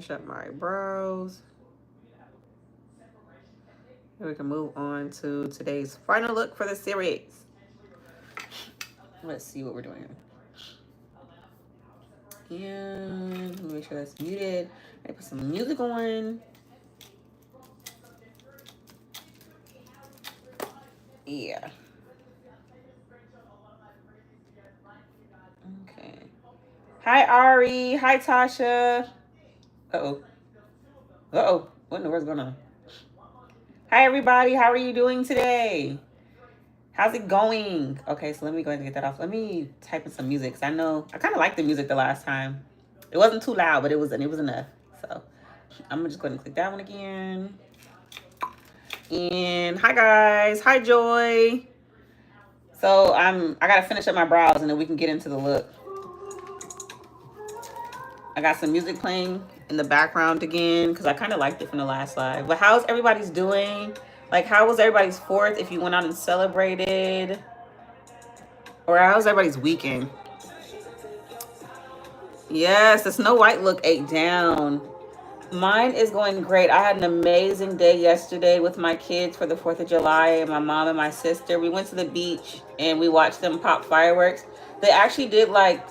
finish up my brows. And we can move on to today's final look for the series. Let's see what we're doing. And let me make sure that's muted. I put some music on. Yeah. Okay. Hi, Ari. Hi, Tasha. Uh-oh. Uh-oh. What in the world's going on? Hi, everybody. How are you doing today? How's it going? Okay, so let me go ahead and get that off. Let me type in some music, because I know I kind of liked the music the last time. It wasn't too loud, but it was enough. So I'm gonna just go ahead and click that one again. And hi guys, hi Joy. So I gotta finish up my brows and then we can get into the look. I got some music playing in the background again because I kind of liked it from the last live. But how's everybody's doing? Like, how was everybody's 4th if you went out and celebrated? Or how's everybody's weekend? Yes, the Snow White look ate down. Mine is going great. I had an amazing day yesterday with my kids for the 4th of July and my mom and my sister. We went to the beach and we watched them pop fireworks. They actually did like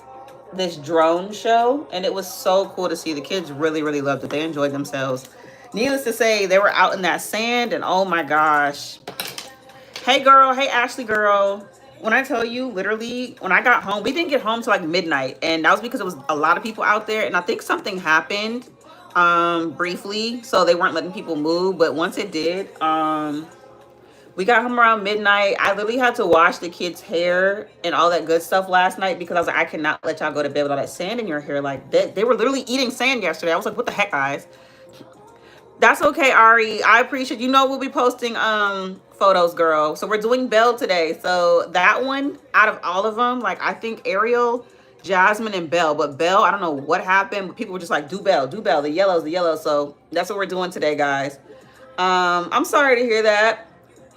this drone show and it was so cool to see. The kids really, really loved it. They enjoyed themselves. Needless to say, they were out in that sand and oh my gosh. Hey girl, hey Ashley girl. When I tell you, literally, when I got home, we didn't get home till like midnight. And that was because it was a lot of people out there. And I think something happened briefly. So they weren't letting people move. But once it did, we got home around midnight. I literally had to wash the kids' hair and all that good stuff last night because I was like, I cannot let y'all go to bed with all that sand in your hair. Like, they were literally eating sand yesterday. I was like, what the heck, guys? That's okay, Ari. I appreciate, you know, we'll be posting photos, girl. So we're doing Belle today. So that one, out of all of them, like I think Ariel, Jasmine, and Belle. But Belle, I don't know what happened, but people were just like, do Belle, the yellows, the yellows. So that's what we're doing today, guys. I'm sorry to hear that.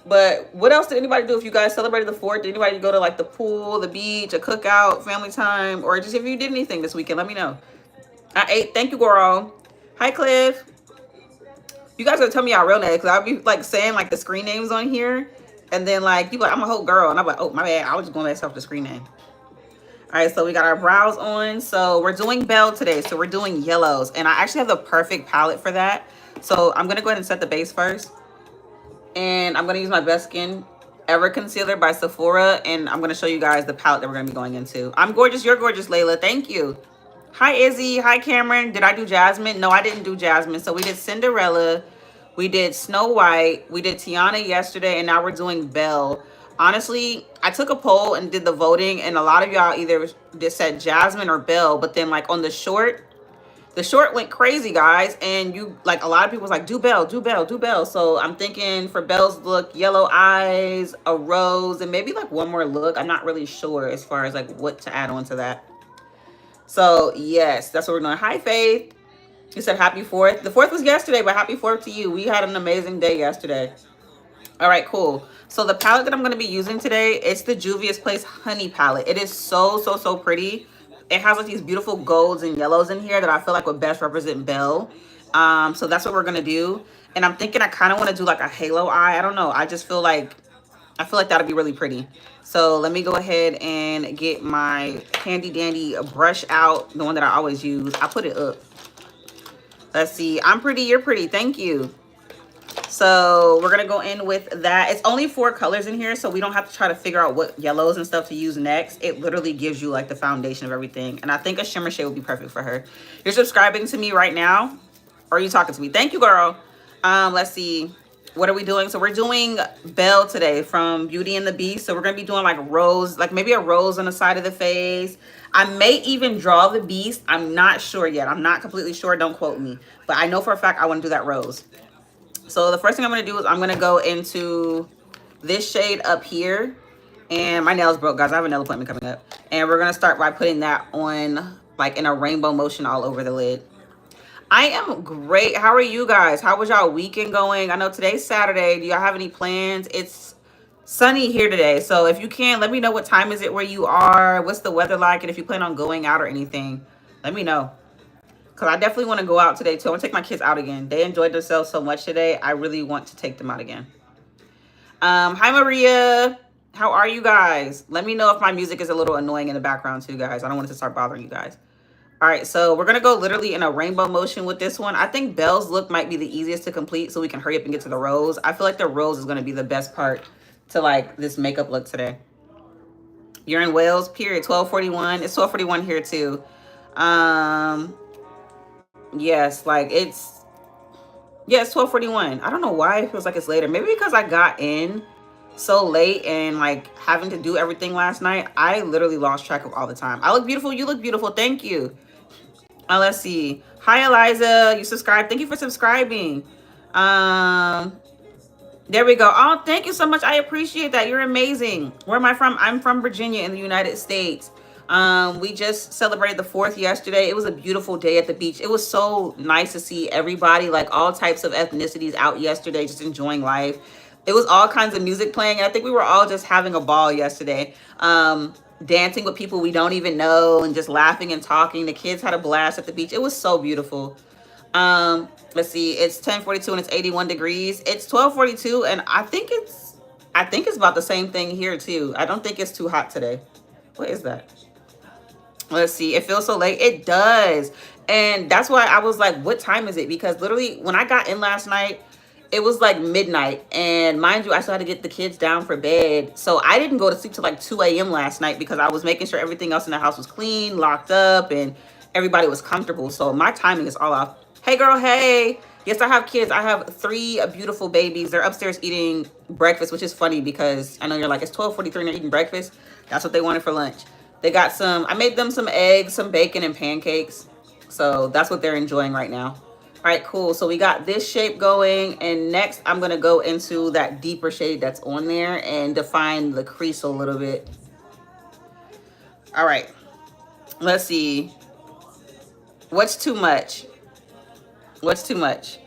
But what else did anybody do if you guys celebrated the 4th? Did anybody go to like the pool, the beach, a cookout, family time, or just if you did anything this weekend, let me know. I ate. Thank you, girl. Hi, Cliff. You guys gotta tell me our real names because I'll be like saying like the screen names on here, and then like you like I'm a whole girl, and I'm like, oh my bad, I was just going myself the screen name. All right, so we got our brows on. So we're doing Belle today. So we're doing yellows, and I actually have the perfect palette for that. So I'm gonna go ahead and set the base first, and I'm gonna use my Best Skin Ever Concealer by Sephora, and I'm gonna show you guys the palette that we're gonna be going into. I'm gorgeous, you're gorgeous, Layla. Thank you. Hi, Izzy. Hi, Cameron. Did I do Jasmine? No, I didn't do Jasmine. So we did Cinderella. We did Snow White. We did Tiana yesterday. And now we're doing Belle. Honestly, I took a poll and did the voting. And a lot of y'all either just said Jasmine or Belle. But then like on the short went crazy, guys. And you like a lot of people was like, do Belle, do Belle, do Belle. So I'm thinking for Belle's look, yellow eyes, a rose, and maybe like one more look. I'm not really sure as far as like what to add on to that. So yes, that's what we're doing. Hi, Faith. You said happy 4th. The 4th was yesterday, but happy 4th to you. We had an amazing day yesterday. All right, cool. So the palette that I'm going to be using today, it's the Juvia's Place Honey palette. It is so, so, so pretty. It has like these beautiful golds and yellows in here that I feel like would best represent Belle. So that's what we're going to do. And I'm thinking I kind of want to do like a halo eye. I don't know. I feel like that'll be really pretty. So let me go ahead and get my handy dandy brush out, the one that I always use. I put it up. Let's see. I'm pretty, you're pretty. Thank you. So we're gonna go in with that. It's only 4 colors in here, so we don't have to try to figure out what yellows and stuff to use next. It literally gives you like the foundation of everything. And I think a shimmer shade would be perfect for her. You're subscribing to me right now, or are you talking to me? Thank you, girl. Let's see. What are we doing? So we're doing Belle today from Beauty and the Beast. So we're going to be doing like rose, like maybe a rose on the side of the face. I may even draw the beast. I'm not sure yet. I'm not completely sure. Don't quote me. But I know for a fact I want to do that rose. So the first thing I'm going to do is I'm going to go into this shade up here. And my nails broke, guys. I have a nail appointment coming up. And we're going to start by putting that on like in a rainbow motion all over the lid. I am great. How are you guys? How was y'all weekend going? I know today's Saturday. Do y'all have any plans? It's sunny here today. So if you can, let me know what time is it where you are. What's the weather like? And if you plan on going out or anything, let me know. Because because I definitely want to go out today too. I want to take my kids out again. They enjoyed themselves so much today. I really want to take them out again. Hi, Maria. How are you guys? Let me know if my music is a little annoying in the background too, guys. I don't want it to start bothering you guys. All right, so we're going to go literally in a rainbow motion with this one. I think Belle's look might be the easiest to complete so we can hurry up and get to the rose. I feel like the rose is going to be the best part to like this makeup look today. You're in Wales, period. 12:41. It's 12:41 here too. Yes, like it's 12:41. I don't know why it feels like it's later. Maybe because I got in so late and like having to do everything last night, I literally lost track of all the time. I look beautiful. You look beautiful. Thank you. Let's see. Hi, Eliza. You subscribed. Thank you for subscribing. There we go. Oh, thank you so much. I appreciate that. You're amazing. Where am I from? I'm from Virginia in the United States. We just celebrated the 4th yesterday. It was a beautiful day at the beach. It was so nice to see everybody, like all types of ethnicities out yesterday, just enjoying life. It was all kinds of music playing. And I think we were all just having a ball yesterday. Dancing with people we don't even know and just laughing and talking. The kids had a blast at the beach. It was so beautiful. Let's see, it's 10:42 and it's 81 degrees. It's 12:42 and I think it's about the same thing here too. I don't think it's too hot today. What is that? Let's see. It feels so late. It does. And that's why I was like, what time is it? Because literally when I got in last night, it was like midnight. And mind you, I still had to get the kids down for bed. So I didn't go to sleep till like 2 a.m. last night because I was making sure everything else in the house was clean, locked up, and everybody was comfortable. So my timing is all off. Hey, girl. Hey. Yes, I have kids. I have 3 beautiful babies. They're upstairs eating breakfast, which is funny because I know you're like, it's 12:43 and they're eating breakfast. That's what they wanted for lunch. They got I made them some eggs, some bacon, and pancakes. So that's what they're enjoying right now. All right, cool. So we got this shape going. And next, I'm going to go into that deeper shade that's on there and define the crease a little bit. All right. Let's see. What's too much? What's too much?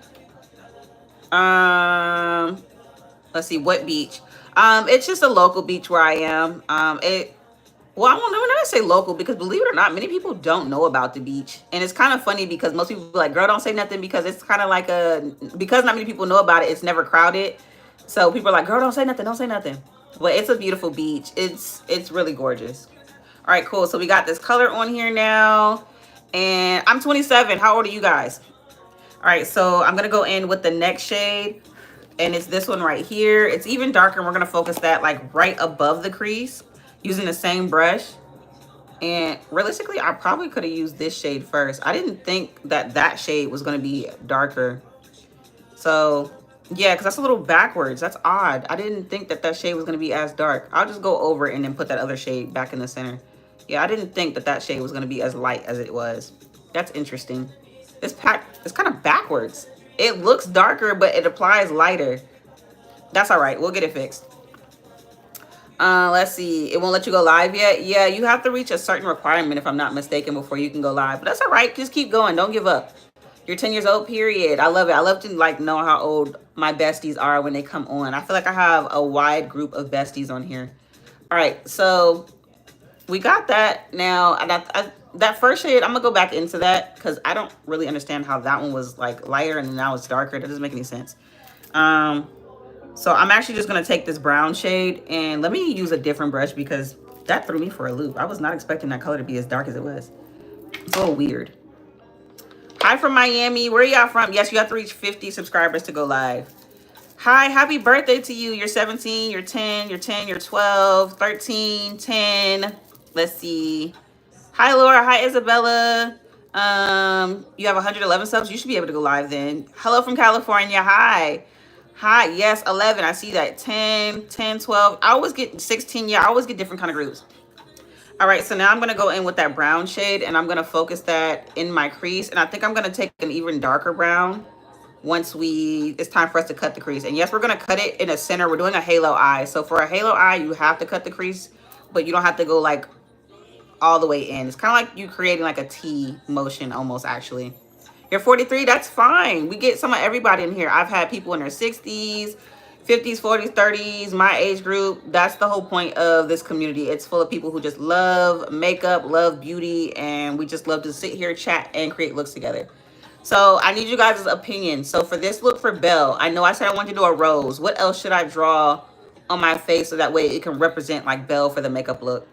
Let's see. What beach? It's just a local beach where I am. Well, I won't never say local because believe it or not, many people don't know about the beach. And it's kind of funny because most people be like, girl, don't say nothing because it's kind of like because not many people know about it, it's never crowded. So people are like, girl, don't say nothing, don't say nothing. But it's a beautiful beach. It's really gorgeous. All right, cool. So we got this color on here now. And I'm 27. How old are you guys? All right, so I'm going to go in with the next shade. And it's this one right here. It's even darker. And we're going to focus that like right above the crease using the same brush. And realistically, I probably could have used this shade first. I didn't think that shade was going to be darker. So yeah, because that's a little backwards. That's odd. I didn't think that shade was going to be as dark. I'll just go over it and then put that other shade back in the center. Yeah, I didn't think that shade was going to be as light as it was. That's interesting. This pack is kind of backwards. It looks darker, but it applies lighter. That's all right. We'll get it fixed. Let's see. It won't let you go live yet. Yeah, you have to reach a certain requirement, if I'm not mistaken, before you can go live. But that's all right. Just keep going. Don't give up. You're 10 years old, period. I love it. I love to like know how old my besties are when they come on. I feel like I have a wide group of besties on here. All right. So we got that now. That first shade, I'm going to go back into that because I don't really understand how that one was like lighter and now it's darker. That doesn't make any sense. So I'm actually just going to take this brown shade and let me use a different brush because that threw me for a loop. I was not expecting that color to be as dark as it was. It's a little weird. Hi from Miami. Where are y'all from? Yes, you have to reach 50 subscribers to go live. Hi, happy birthday to you. You're 17, you're 10, you're 10, you're 12, 13, 10. Let's see. Hi, Laura. Hi, Isabella. You have 111 subs. You should be able to go live then. Hello from California. Hi. Hi. Yes, 11. I see that. 10, 10, 12. I always get 16. Yeah, I always get different kind of groups. All right, so now I'm going to go in with that brown shade, and I'm going to focus that in my crease. And I think I'm going to take an even darker brown once it's time for us to cut the crease. And yes, we're going to cut it in a center. We're doing a halo eye. So for a halo eye, you have to cut the crease, but you don't have to go like all the way in. It's kind of like you creating like a T motion almost, actually. You're 43. That's fine. We get some of everybody in here. I've had people in their 60s, 50s, 40s, 30s, my age group. That's the whole point of this community. It's full of people who just love makeup, love beauty, and we just love to sit here, chat, and create looks together. So I need you guys' opinion. So for this look for Belle, I know I said I want to do a rose. What else should I draw on my face so that way it can represent like Belle for the makeup look?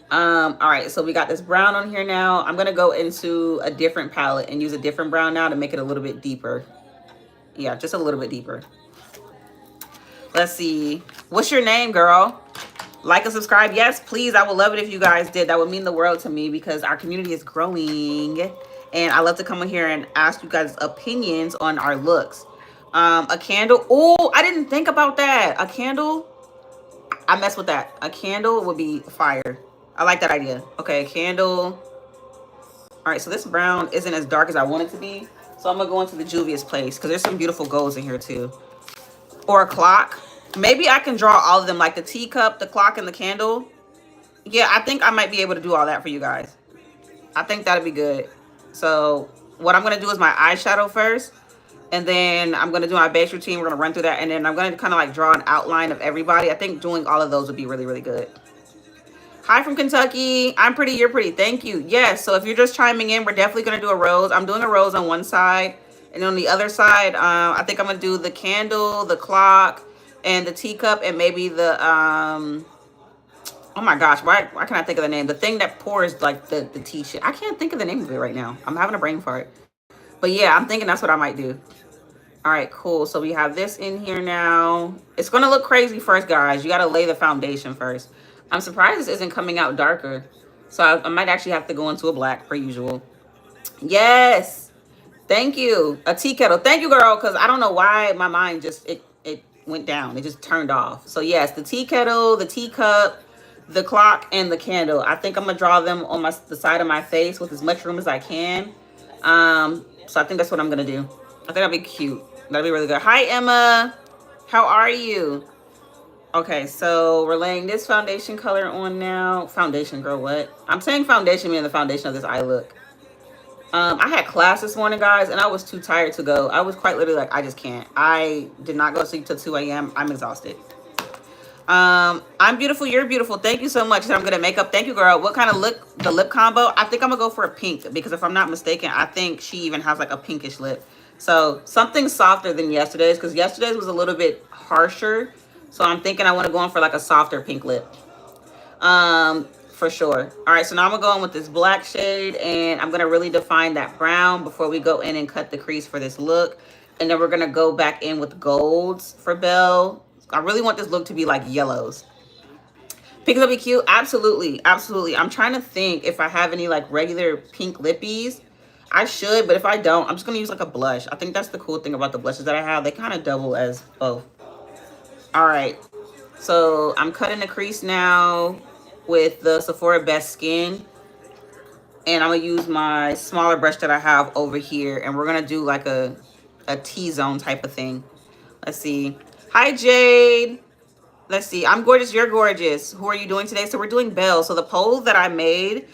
All right, so we got this brown on here now. I'm gonna go into a different palette and use a different brown now to make it a little bit deeper. Yeah, just a little bit deeper. Let's see. What's your name, girl? Like and subscribe. Yes, please. I would love it if you guys did. That would mean the world to me because our community is growing. And I love to come in here and ask you guys' opinions on our looks. A candle. Oh, I didn't think about that. A candle. I mess with that. A candle would be fire. I like that idea. Okay, a candle. All right, so this brown isn't as dark as I want it to be. So I'm going to go into the Juvia's Place because there's some beautiful golds in here too. Or a clock. Maybe I can draw all of them, like the teacup, the clock, and the candle. Yeah, I think I might be able to do all that for you guys. I think that'd be good. So what I'm going to do is my eyeshadow first. And then I'm going to do my base routine. We're going to run through that. And then I'm going to kind of like draw an outline of everybody. I think doing all of those would be really, really good. Hi from Kentucky. I'm pretty, you're pretty. Thank you. Yes, so if you're just chiming in, we're definitely going to do a rose. I'm doing a rose on one side. And on the other side, I think I'm going to do the candle, the clock, and the teacup, and maybe the, oh my gosh, why can't I think of the name? The thing that pours like the tea shit. I can't think of the name of it right now. I'm having a brain fart. But yeah, I'm thinking that's what I might do. All right, cool. So we have this in here now. It's going to look crazy first, guys. You got to lay the foundation first. I'm surprised this isn't coming out darker. So I might actually have to go into a black per usual. Yes. Thank you. A tea kettle. Thank you, girl, because I don't know why my mind just, it went down. It just turned off. So yes, the tea kettle, the teacup, the clock, and the candle. I think I'm going to draw them on the side of my face with as much room as I can. So I think that's what I'm going to do. I think that'll be cute. That'll be really good. Hi, Emma. How are you? Okay, so we're laying this foundation color on now. Foundation, girl, what? I'm saying foundation meaning the foundation of this eye look. I had class this morning, guys, and I was too tired to go. I was quite literally like, I just can't. I did not go to sleep till 2 a.m. I'm exhausted. I'm beautiful. You're beautiful. Thank you so much. I'm going to make up. Thank you, girl. What kind of look? The lip combo? I think I'm going to go for a pink because if I'm not mistaken, I think she even has like a pinkish lip. So something softer than yesterday's because yesterday's was a little bit harsher. So I'm thinking I want to go in for like a softer pink lip. For sure. All right, so now I'm going to go in with this black shade and I'm going to really define that brown before we go in and cut the crease for this look. And then we're going to go back in with golds for Belle. I really want this look to be like yellows. Pinks will be cute. Absolutely. Absolutely. I'm trying to think if I have any like regular pink lippies. I should, but if I don't, I'm just going to use like a blush. I think that's the cool thing about the blushes that I have. They kind of double as both. All right. So I'm cutting the crease now with the Sephora Best Skin. And I'm going to use my smaller brush that I have over here. And we're going to do like a T-zone type of thing. Let's see. Hi, Jade. Let's see. I'm gorgeous. You're gorgeous. Who are you doing today? So we're doing Belle. So the poll that I made,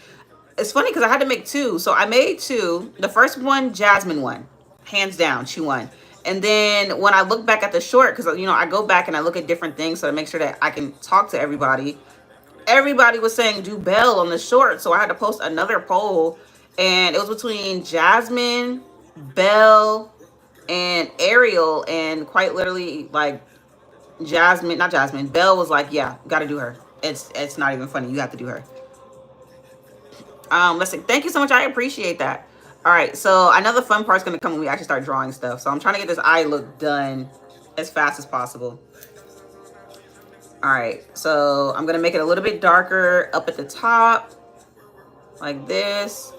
it's funny because I had to make two. So I made two. The first one, Jasmine won. Hands down, she won. And then when I look back at the short, because, you know, I go back and I look at different things so to make sure that I can talk to everybody. Everybody was saying do Belle on the short. So I had to post another poll. And it was between Jasmine, Belle, and Ariel. And quite literally, like, Belle was like, yeah, gotta do her. It's not even funny. You have to do her. Let's see. Thank you so much. I appreciate that. All right, so I know the fun part's gonna come when we actually start drawing stuff. So I'm trying to get this eye look done as fast as possible. All right, so I'm gonna make it a little bit darker up at the top, like this.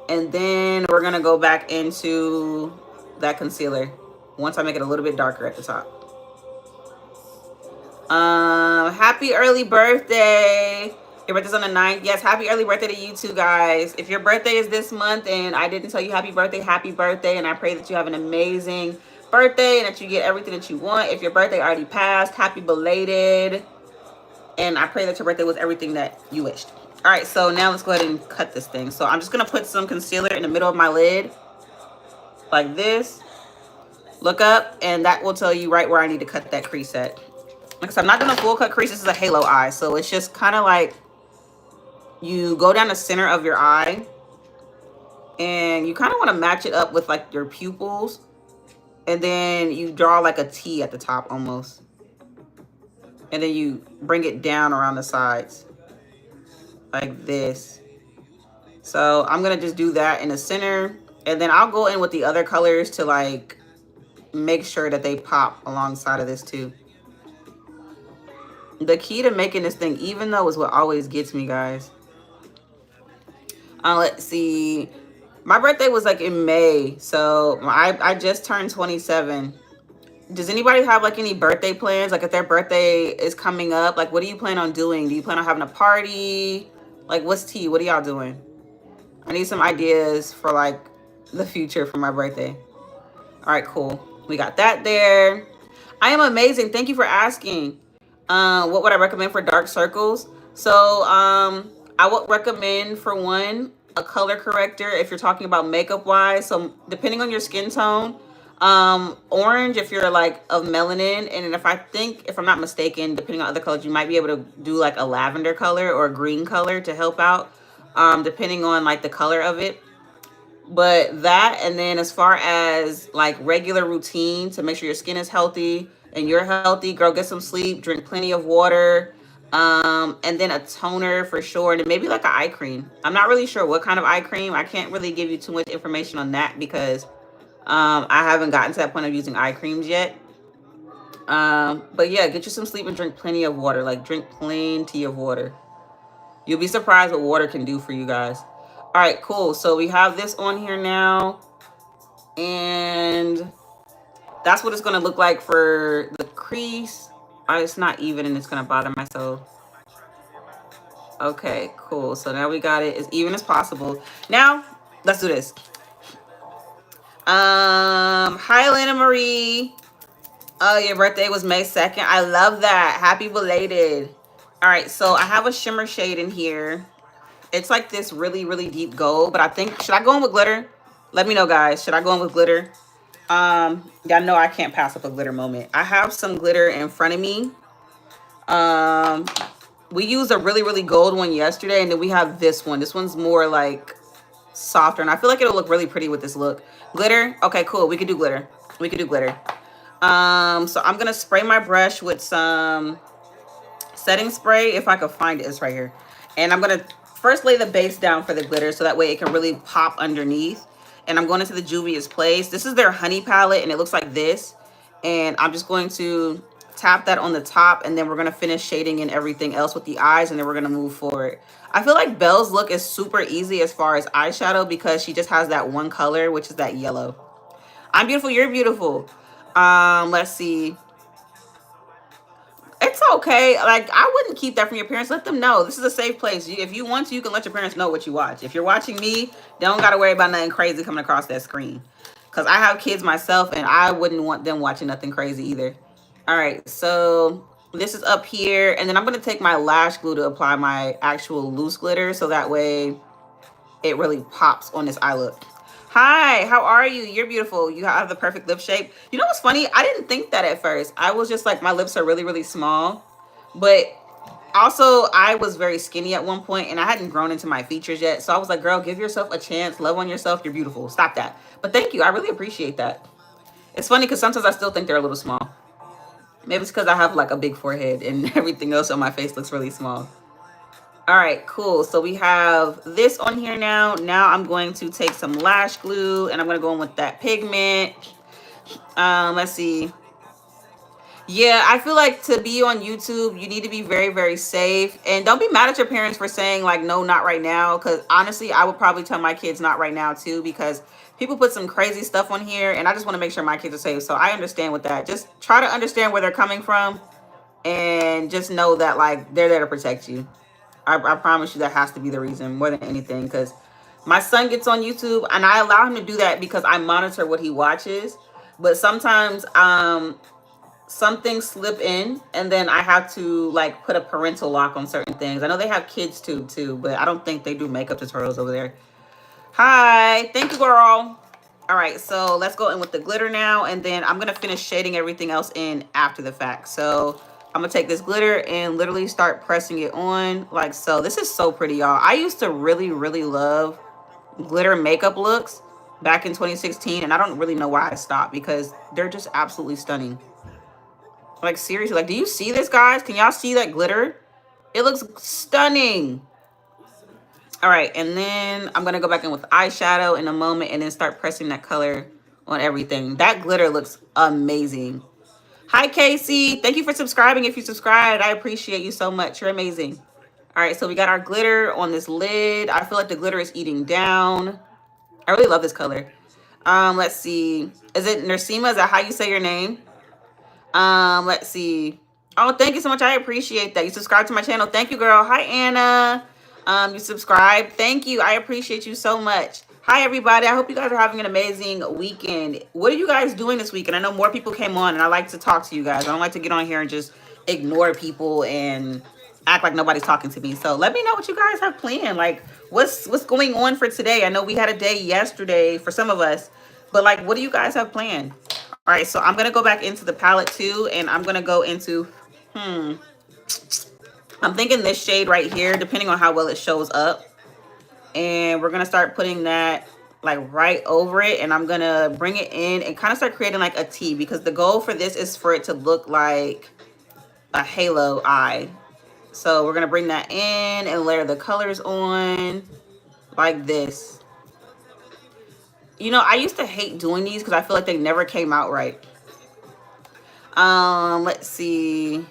And then we're gonna go back into that concealer once I make it a little bit darker at the top. Happy early birthday. Your birthday's on the 9th. Yes, happy early birthday to you too, guys. If your birthday is this month and I didn't tell you happy birthday, and I pray that you have an amazing birthday and that you get everything that you want. If your birthday already passed, happy belated. And I pray that your birthday was everything that you wished. All right, so now let's go ahead and cut this thing. So I'm just going to put some concealer in the middle of my lid like this. Look up, and that will tell you right where I need to cut that crease at. Like I said, I'm not doing a full cut crease. This is a halo eye, so it's just kind of like you go down the center of your eye And you kind of want to match it up with like your pupils. And then you draw like a T at the top almost. And then you bring it down around the sides like this. So I'm going to just do that in the center. And then I'll go in with the other colors to like make sure that they pop alongside of this too. The key to making this thing even though is what always gets me, guys. Let's see. My birthday was like in May. So I just turned 27. Does anybody have like any birthday plans? Like if their birthday is coming up, like what do you plan on doing? Do you plan on having a party? Like what's tea? What are y'all doing? I need some ideas for like the future for my birthday. All right, cool. We got that there. I am amazing. Thank you for asking. What would I recommend for dark circles? So I would recommend for one, a color corrector if you're talking about makeup wise. So depending on your skin tone, orange if you're like of melanin, and if I'm not mistaken, depending on other colors, you might be able to do like a lavender color or a green color to help out, depending on like the color of it. But that, and then as far as like regular routine to make sure your skin is healthy and you're healthy, girl, get some sleep, drink plenty of water, and then a toner for sure, and then maybe like an eye cream. I'm not really sure what kind of eye cream. I can't really give you too much information on that because I haven't gotten to that point of using eye creams yet. But yeah, get you some sleep and drink plenty of water. Like drink plenty of water. You'll be surprised what water can do for you guys. All right, cool. So we have this on here now. And that's what it's going to look like for the crease. It's not even and it's going to bother myself. Okay, cool. So now we got it as even as possible. Now, let's do this. Hi, Elena Marie. Oh, your birthday was May 2nd. I love that. Happy belated. All right, so I have a shimmer shade in here. It's like this really, really deep gold, but I think, should I go in with glitter? Let me know, guys. Should I go in with glitter? Y'all know I can't pass up a glitter moment. I have some glitter in front of me. We used a really, really gold one yesterday, and then we have this one. This one's more like softer, and I feel like it'll look really pretty with this look. Glitter? Okay, cool. We could do glitter. We could do glitter. So I'm gonna spray my brush with some setting spray if I could find it. It's right here. And I'm gonna first lay the base down for the glitter so that way it can really pop underneath. And I'm going into the Juvia's Place. This is their honey palette and it looks like this. And I'm just going to tap that on the top, and then we're going to finish shading in everything else with the eyes, and then we're going to move forward. I feel like Belle's look is super easy as far as eyeshadow because she just has that one color, which is that yellow. I'm beautiful, you're beautiful. Let's see. It's okay. Like, I wouldn't keep that from your parents. Let them know. This is a safe place. If you want to, you can let your parents know what you watch. If you're watching me, they don't got to worry about nothing crazy coming across that screen. Because I have kids myself, and I wouldn't want them watching nothing crazy either. All right, so this is up here. And then I'm going to take my lash glue to apply my actual loose glitter. So that way it really pops on this eye look. Hi, how are you? You're beautiful. You have the perfect lip shape. You know what's funny? I didn't think that at first. I was just like, my lips are really, really small. But also, I was very skinny at one point, and I hadn't grown into my features yet. So I was like, girl, give yourself a chance. Love on yourself. You're beautiful. Stop that. But thank you. I really appreciate that. It's funny because sometimes I still think they're a little small. Maybe it's because I have like a big forehead and everything else on my face looks really small. All right, cool. So we have this on here now. Now I'm going to take some lash glue and I'm going to go in with that pigment. Let's see. Yeah, I feel like to be on YouTube, you need to be very, very safe. And don't be mad at your parents for saying like, no, not right now. Because honestly, I would probably tell my kids not right now too, because people put some crazy stuff on here and I just want to make sure my kids are safe. So I understand with that. Just try to understand where they're coming from and just know that like they're there to protect you. I promise you that has to be the reason more than anything, because my son gets on YouTube and I allow him to do that because I monitor what he watches. But sometimes some things slip in and then I have to like put a parental lock on certain things. I know they have kids too, but I don't think they do makeup tutorials over there. Hi, thank you, girl. All right, so let's go in with the glitter now, and then I'm gonna finish shading everything else in after the fact. So I'm gonna take this glitter and literally start pressing it on like so. This is so pretty, y'all. I used to really, really love glitter makeup looks back in 2016, and I don't really know why I stopped because they're just absolutely stunning. Like seriously, like do you see this, guys? Can y'all see that glitter? It looks stunning. All right, and then I'm gonna go back in with eyeshadow in a moment and then start pressing that color on everything. That glitter looks amazing. Hi, Casey. Thank you for subscribing. If you subscribed, I appreciate you so much. You're amazing. All right, so we got our glitter on this lid. I feel like the glitter is eating down. I really love this color. Let's see. Is it Nursima? Is that how you say your name? Let's see. Oh, thank you so much. I appreciate that. You subscribed to my channel. Thank you, girl. Hi, Anna. You subscribed. Thank you. I appreciate you so much. Hi, everybody. I hope you guys are having an amazing weekend. What are you guys doing this weekend? I know more people came on, and I like to talk to you guys. I don't like to get on here and just ignore people and act like nobody's talking to me. So let me know what you guys have planned. Like, what's going on for today? I know we had a day yesterday for some of us, but like, what do you guys have planned? All right, so I'm gonna go back into the palette too, and I'm gonna go into I'm thinking this shade right here, depending on how well it shows up. And we're gonna start putting that like right over it, and I'm gonna bring it in and kind of start creating like a T, because the goal for this is for it to look like a halo eye. So we're gonna bring that in and layer the colors on like this. You know, I used to hate doing these because I feel like they never came out right. Let's see.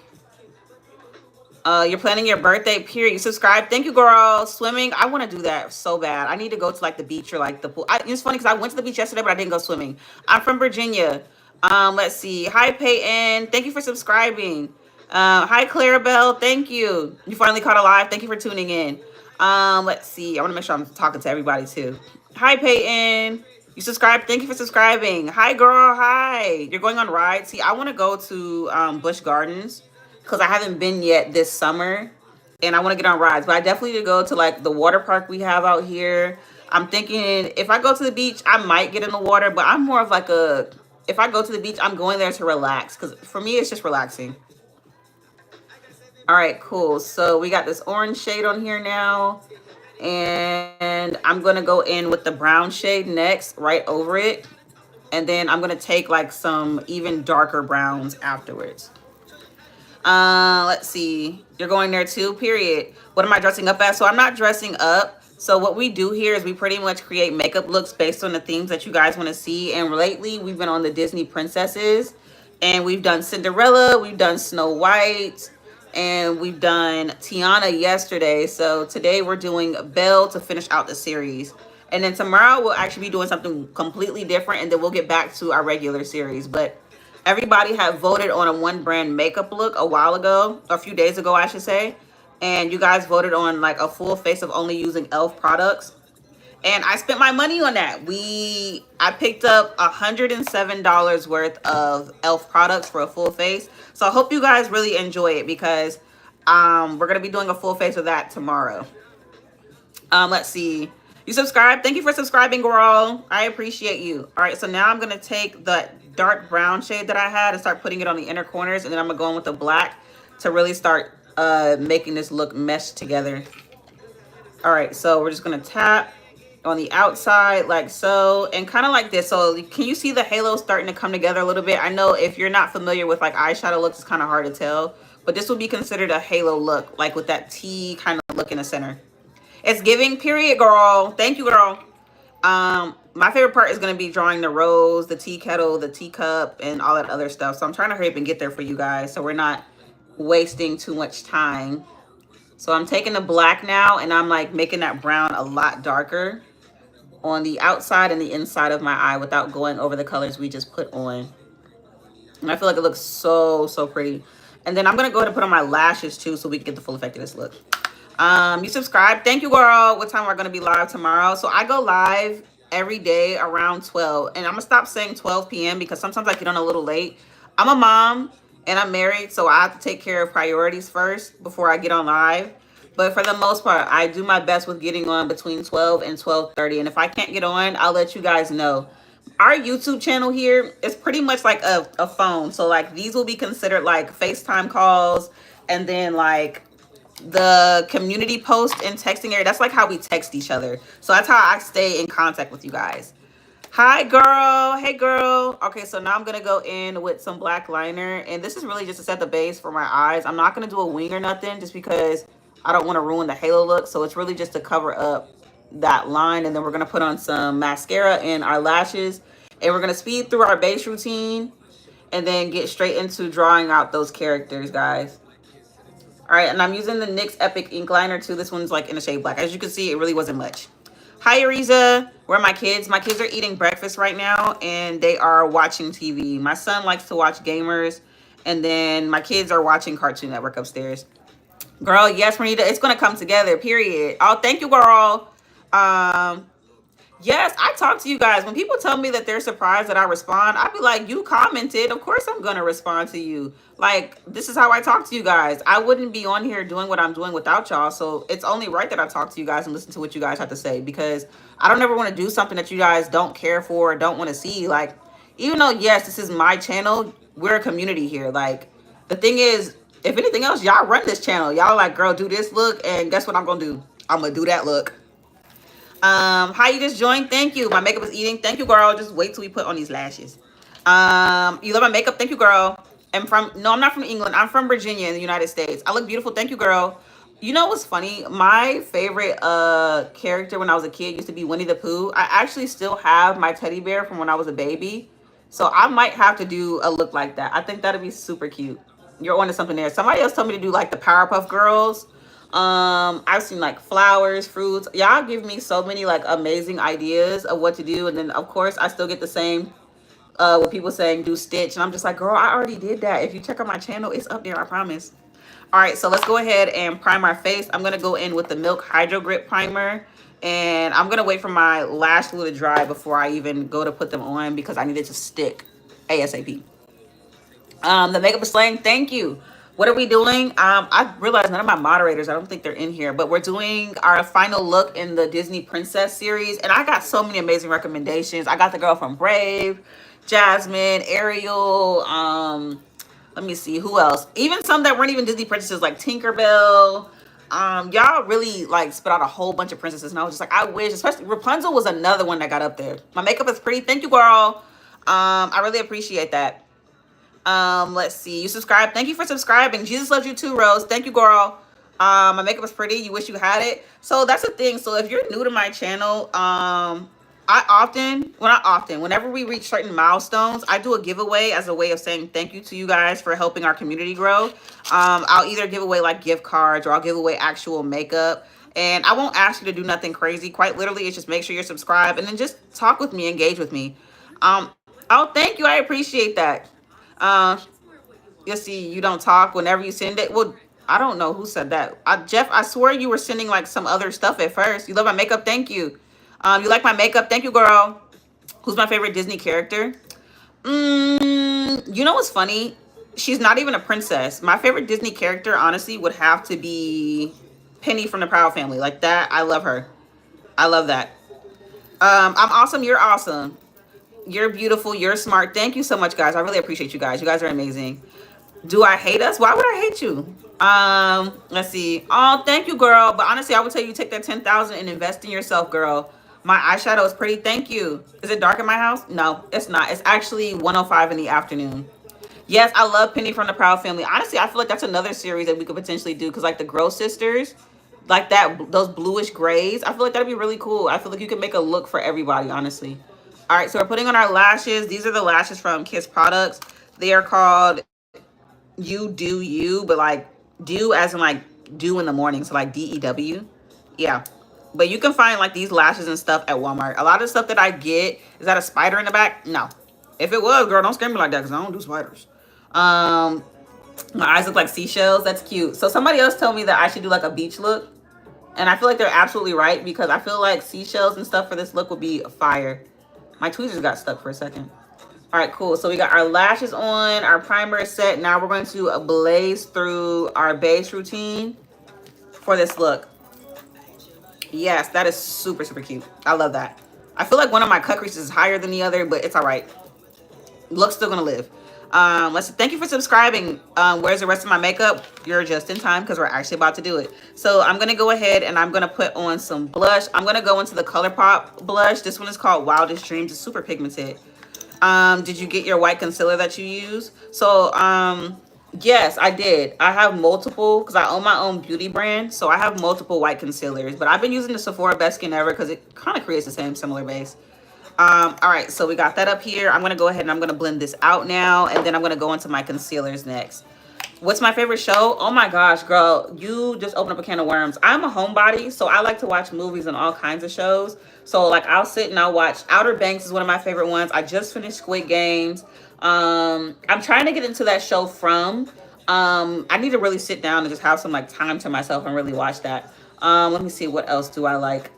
You're planning your birthday, period. You subscribe. Thank you, girl. Swimming. I want to do that so bad. I need to go to like the beach or like the pool. It's funny because I went to the beach yesterday, but I didn't go swimming. I'm from Virginia. Let's see. Hi, Peyton. Thank you for subscribing. Hi, Clarabelle. Thank you. You finally caught a live. Thank you for tuning in. Let's see. I want to make sure I'm talking to everybody too. Hi, Peyton. You subscribed. Thank you for subscribing. Hi, girl. Hi. You're going on rides. See, I want to go to Busch Gardens because I haven't been yet this summer, and I want to get on rides. But I definitely need to go to like the water park we have out here. I'm thinking if I go to the beach, I might get in the water, but I'm more of like if I go to the beach, I'm going there to relax, because for me, it's just relaxing. All right, cool. So we got this orange shade on here now, and I'm going to go in with the brown shade next, right over it. And then I'm going to take like some even darker browns afterwards. Let's see. You're going there too, period. What am I dressing up as? So I'm not dressing up. So what we do here is we pretty much create makeup looks based on the themes that you guys want to see. And lately we've been on the Disney princesses, and we've done Cinderella, we've done Snow White, and we've done Tiana yesterday. So today we're doing Belle to finish out the series. And then tomorrow we'll actually be doing something completely different, and then we'll get back to our regular series. But everybody had voted on a one brand makeup look a while ago, a few days ago, I should say. And you guys voted on like a full face of only using e.l.f. products. And I spent my money on that. I picked up $107 worth of e.l.f. products for a full face. So I hope you guys really enjoy it, because we're going to be doing a full face of that tomorrow. Let's see. You subscribed. Thank you for subscribing, girl. I appreciate you. All right, so now I'm going to take the dark brown shade that I had and start putting it on the inner corners, and then I'm going to go in with the black to really start making this look mesh together. All right, so we're just going to tap on the outside like so, and kind of like this. So can you see the halo starting to come together a little bit? I know if you're not familiar with like eyeshadow looks, it's kind of hard to tell, but this would be considered a halo look, like with that T kind of look in the center. It's giving, period, girl. Thank you, girl. My favorite part is going to be drawing the rose, the tea kettle, the teacup, and all that other stuff. So I'm trying to hurry up and get there for you guys, so we're not wasting too much time. So I'm taking the black now, and I'm like making that brown a lot darker on the outside and the inside of my eye without going over the colors we just put on. And I feel like it looks so, so pretty. And then I'm going to go ahead and put on my lashes too, so we can get the full effect of this look. You subscribed. Thank you, girl. What time we're going to be live tomorrow? So I go live every day around 12. And I'm going to stop saying 12 p.m. because sometimes I get on a little late. I'm a mom and I'm married, so I have to take care of priorities first before I get on live. But for the most part, I do my best with getting on between 12 and 12:30. And if I can't get on, I'll let you guys know. Our YouTube channel here is pretty much like a phone. So like these will be considered like FaceTime calls, and then like the community post and texting area. That's like how we text each other. So that's how I stay in contact with you guys. Hi, girl. Hey, girl. Okay, so now I'm going to go in with some black liner. And this is really just to set the base for my eyes. I'm not going to do a wing or nothing just because I don't want to ruin the halo look. So it's really just to cover up that line. And then we're going to put on some mascara and our lashes. And we're going to speed through our base routine and then get straight into drawing out those characters, guys. All right, and I'm using the NYX Epic Ink Liner too. This one's like in the shade black. As you can see, it really wasn't much. Hi, Ariza. Where are my kids? My kids are eating breakfast right now, and they are watching TV. My son likes to watch Gamers, and then my kids are watching Cartoon Network upstairs. Girl, yes, Renita, it's going to come together, period. Oh, thank you, girl. Yes, I talk to you guys. When people tell me that they're surprised that I respond, I'd be like, you commented. Of course I'm going to respond to you. Like, this is how I talk to you guys. I wouldn't be on here doing what I'm doing without y'all. So it's only right that I talk to you guys and listen to what you guys have to say, because I don't ever want to do something that you guys don't care for or don't want to see. Like, even though, yes, this is my channel, we're a community here. Like, the thing is, if anything else, y'all run this channel. Y'all like, girl, do this look. And guess what I'm going to do? I'm going to do that look. Hi, you just joined. Thank you. My makeup is eating. Thank you, girl. Just wait till we put on these lashes. You love my makeup. Thank you, girl. No, I'm not from England. I'm from Virginia in the United States. I look beautiful. Thank you, girl. You know what's funny? My favorite character when I was a kid used to be Winnie the Pooh. I actually still have my teddy bear from when I was a baby. So I might have to do a look like that. I think that'd be super cute. You're onto something there. Somebody else told me to do like the Powerpuff Girls. I've seen like flowers, fruits. Y'all give me so many like amazing ideas of what to do, and then of course I still get the same with people saying do Stitch, and I'm just like, girl, I already did that. If you check out my channel, it's up there, I promise. All right, so let's go ahead and prime our face. I'm gonna go in with the Milk Hydro Grip Primer, and I'm gonna wait for my lash glue to dry before I even go to put them on, because I need it to stick ASAP. The makeup is slaying. Thank you. What are we doing? I realized none of my moderators, I don't think they're in here, but we're doing our final look in the Disney Princess series. And I got so many amazing recommendations. I got the girl from Brave, Jasmine, Ariel. Let me see who else. Even some that weren't even Disney princesses, like Tinkerbell. Y'all really like spit out a whole bunch of princesses. And I was just like, I wish, especially Rapunzel was another one that got up there. My makeup is pretty. Thank you, girl. I really appreciate that. Let's see. You subscribe. Thank you for subscribing. Jesus loves you too, Rose. Thank you, girl. My makeup is pretty. You wish you had it. So that's the thing. So if you're new to my channel, whenever we reach certain milestones, I do a giveaway as a way of saying thank you to you guys for helping our community grow. I'll either give away like gift cards, or I'll give away actual makeup. And I won't ask you to do nothing crazy. Quite literally, it's just make sure you're subscribed and then just talk with me, engage with me. Oh, thank you. I appreciate that. You'll see, you don't talk whenever you send it. Well, I don't know who said that. Jeff, I swear you were sending like some other stuff at first. You love my makeup? Thank you. You like my makeup? Thank you, girl. Who's my favorite Disney character? You know what's funny? She's not even a princess. My favorite Disney character, honestly, would have to be Penny from the Proud Family. Like that, I love her. I love that. I'm awesome. You're awesome. You're beautiful. You're smart. Thank you so much, guys. I really appreciate you guys. You guys are amazing. Do I hate us? Why would I hate you? Let's see. Oh, thank you, girl. But honestly, I would tell you take that 10,000 and invest in yourself, girl. My eyeshadow is pretty. Thank you. Is it dark in my house? No, it's not. It's actually 1:05 in the afternoon. Yes, I love Penny from the Proud Family. Honestly, I feel like that's another series that we could potentially do, because like the Grow Sisters, like that, those bluish grays, I feel like that'd be really cool. I feel like you could make a look for everybody, honestly. All right, so we're putting on our lashes. These are the lashes from Kiss Products. They are called You Do You, but like do as in like do in the morning, so like DEW. Yeah, but you can find like these lashes and stuff at Walmart. A lot of the stuff that I get, is that a spider in the back? No. If it was, girl, don't scare me like that, because I don't do spiders. My eyes look like seashells. That's cute. So somebody else told me that I should do like a beach look, and I feel like they're absolutely right, because I feel like seashells and stuff for this look would be fire. My tweezers got stuck for a second. All right, cool. So we got our lashes on, our primer is set. Now we're going to blaze through our base routine for this look. Yes, that is super, super cute. I love that. I feel like one of my cut creases is higher than the other, but it's all right. Look's still going to live. Let's see. Thank you for subscribing. Where's the rest of my makeup? You're just in time because we're actually about to do it. So I'm gonna go ahead and I'm gonna put on some blush. I'm gonna go into the ColourPop blush. This one is called Wildest Dreams. It's super pigmented. Did you get your white concealer that you use? So yes, I did. I have multiple because I own my own beauty brand, so I have multiple white concealers, but I've been using the Sephora Best Skin Ever because it kind of creates the same similar base. All right, so we got that up here. I'm gonna go ahead and I'm gonna blend this out now, and then I'm gonna go into my concealers next. What's my favorite show? Oh my gosh, girl, you just opened up a can of worms. I'm a homebody, so I like to watch movies and all kinds of shows. So like I'll sit and I'll watch Outer Banks is one of my favorite ones. I just finished Squid Games. I'm trying to get into that show From. I need to really sit down and just have some like time to myself and really watch that. Let me see, what else do I like?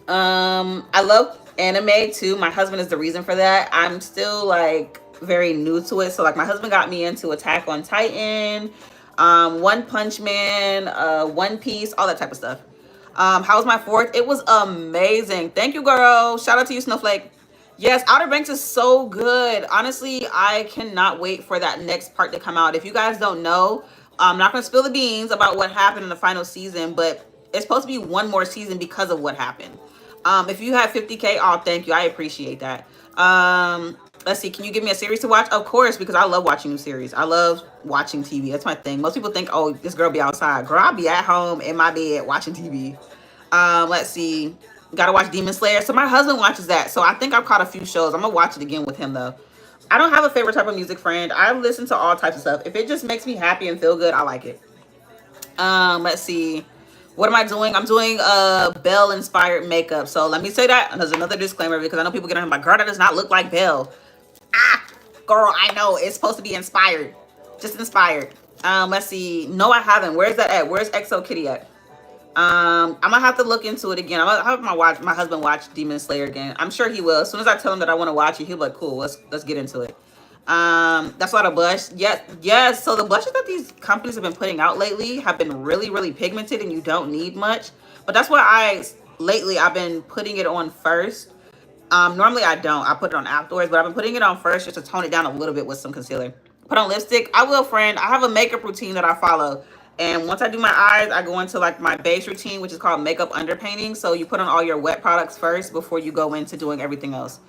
I love anime too. My husband is the reason for that. I'm still like very new to it. So like my husband got me into Attack on Titan, One Punch Man, One Piece, all that type of stuff. How was my fourth? It was amazing. Thank you, girl. Shout out to you, Snowflake. Yes, Outer Banks is so good. Honestly, I cannot wait for that next part to come out. If you guys don't know, I'm not going to spill the beans about what happened in the final season, but it's supposed to be one more season because of what happened. If you have 50K, oh, thank you. I appreciate that. Let's see. Can you give me a series to watch? Of course, because I love watching new series. I love watching TV. That's my thing. Most people think, oh, this girl be outside. Girl, I'll be at home in my bed watching TV. Let's see. Gotta watch Demon Slayer. So my husband watches that. So I think I've caught a few shows. I'm gonna watch it again with him though. I don't have a favorite type of music, friend. I listen to all types of stuff. If it just makes me happy and feel good, I like it. Let's see. What am I doing? I'm doing Belle inspired makeup. So let me say that. And there's another disclaimer because I know people get on my girl, that does not look like Belle. Ah, girl, I know it's supposed to be inspired. Just inspired. Let's see. No, I haven't. Where's that at? Where's XO Kitty at? I'm gonna have to look into it again. I'm gonna have my husband watch Demon Slayer again. I'm sure he will. As soon as I tell him that I want to watch it, he'll be like, cool, let's get into it. That's a lot of blush. Yes. So the blushes that these companies have been putting out lately have been really, really pigmented and you don't need much. But that's why lately I've been putting it on first. Normally I don't. I put it on afterwards, but I've been putting it on first just to tone it down a little bit with some concealer. Put on lipstick. I will, friend. I have a makeup routine that I follow. And once I do my eyes, I go into like my base routine, which is called makeup underpainting. So you put on all your wet products first before you go into doing everything else.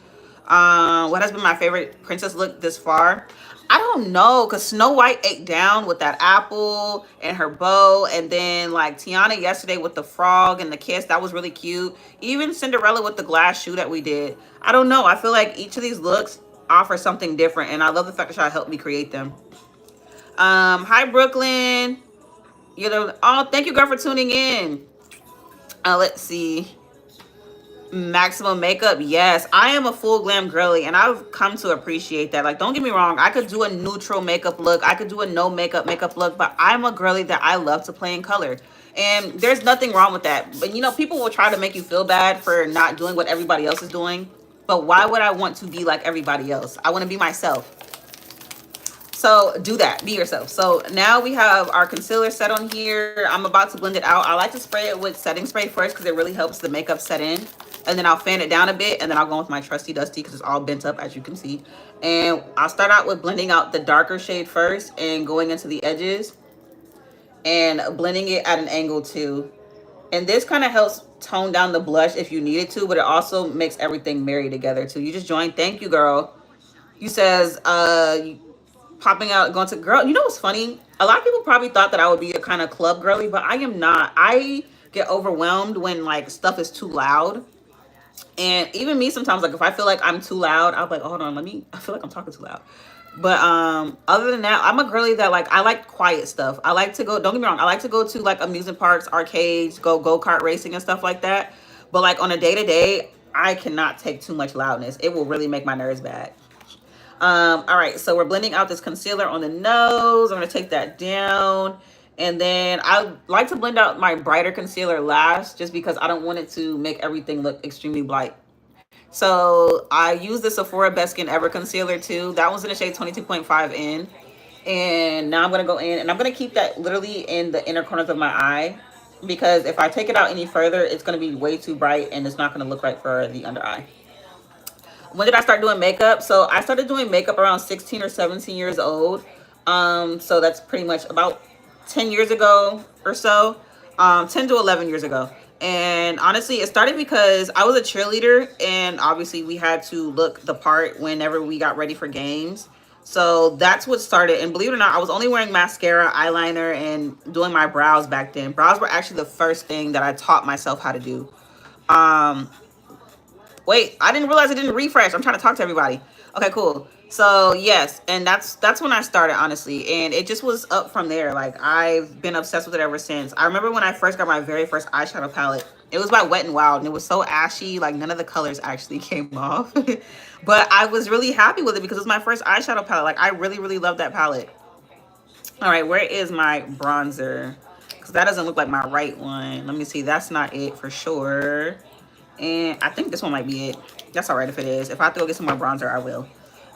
What has been my favorite princess look this far? I don't know, because Snow White ate down with that apple and her bow, and then like Tiana yesterday with the frog and the kiss. That was really cute. Even Cinderella with the glass shoe that we did. I don't know. I feel like each of these looks offer something different, and I love the fact that y'all helped me create them. Hi Brooklyn. Oh, thank you, girl, for tuning in. Let's see. Maximum makeup. Yes, I am a full glam girly, and I've come to appreciate that. Like, don't get me wrong, I could do a neutral makeup look, I could do a no makeup look, but I'm a girly that I love to play in color, and there's nothing wrong with that. But people will try to make you feel bad for not doing what everybody else is doing, but why would I want to be like everybody else? I want to be myself. So do that. Be yourself. So now we have our concealer set on here. I'm about to blend it out. I like to spray it with setting spray first because it really helps the makeup set in. And then I'll fan it down a bit. And then I'll go with my trusty dusty because it's all bent up, as you can see. And I'll start out with blending out the darker shade first and going into the edges. And blending it at an angle too. And this kind of helps tone down the blush if you need it to. But it also makes everything marry together too. You just joined. Thank you, girl. You says, popping out, going to girl. You know what's funny? A lot of people probably thought that I would be a kind of club girly, but I am not. I get overwhelmed when like stuff is too loud. And even me sometimes, like if I feel like I'm too loud, I'll be like, hold on, I feel like I'm talking too loud. But other than that, I'm a girly that like I like quiet stuff. I like to go, don't get me wrong, I like to go to like amusement parks, arcades, go-kart racing and stuff like that. But like on a day-to-day, I cannot take too much loudness. It will really make my nerves bad. All right, so we're blending out this concealer on the nose. I'm going to take that down. And then I like to blend out my brighter concealer last just because I don't want it to make everything look extremely bright. So I use the Sephora Best Skin Ever concealer too. That one's in the shade 22.5 in. And now I'm going to go in and I'm going to keep that literally in the inner corners of my eye because if I take it out any further, it's going to be way too bright and it's not going to look right for the under eye. when did I start doing makeup? So I started doing makeup around 16 or 17 years old. So that's pretty much about 10 years ago or so, 10 to 11 years ago. And honestly, it started because I was a cheerleader, and obviously we had to look the part whenever we got ready for games. So that's what started. And believe it or not, I was only wearing mascara, eyeliner, and doing my brows back then. Brows were actually the first thing that I taught myself how to do. Um, Wait, I didn't realize it didn't refresh. I'm trying to talk to everybody. Okay, cool. So yes, and that's when I started, honestly, and it just was up from there. Like, I've been obsessed with it ever since. I remember when I first got my very first eyeshadow palette. It was by Wet n Wild, and it was so ashy, like none of the colors actually came off. But I was really happy with it because it was my first eyeshadow palette. Like, I really, really love that palette. All right, where is my bronzer? Because that doesn't look like my right one. Let me see. That's not it for sure. And I think this one might be it. That's all right if it is. If I have to go get some more bronzer, I will.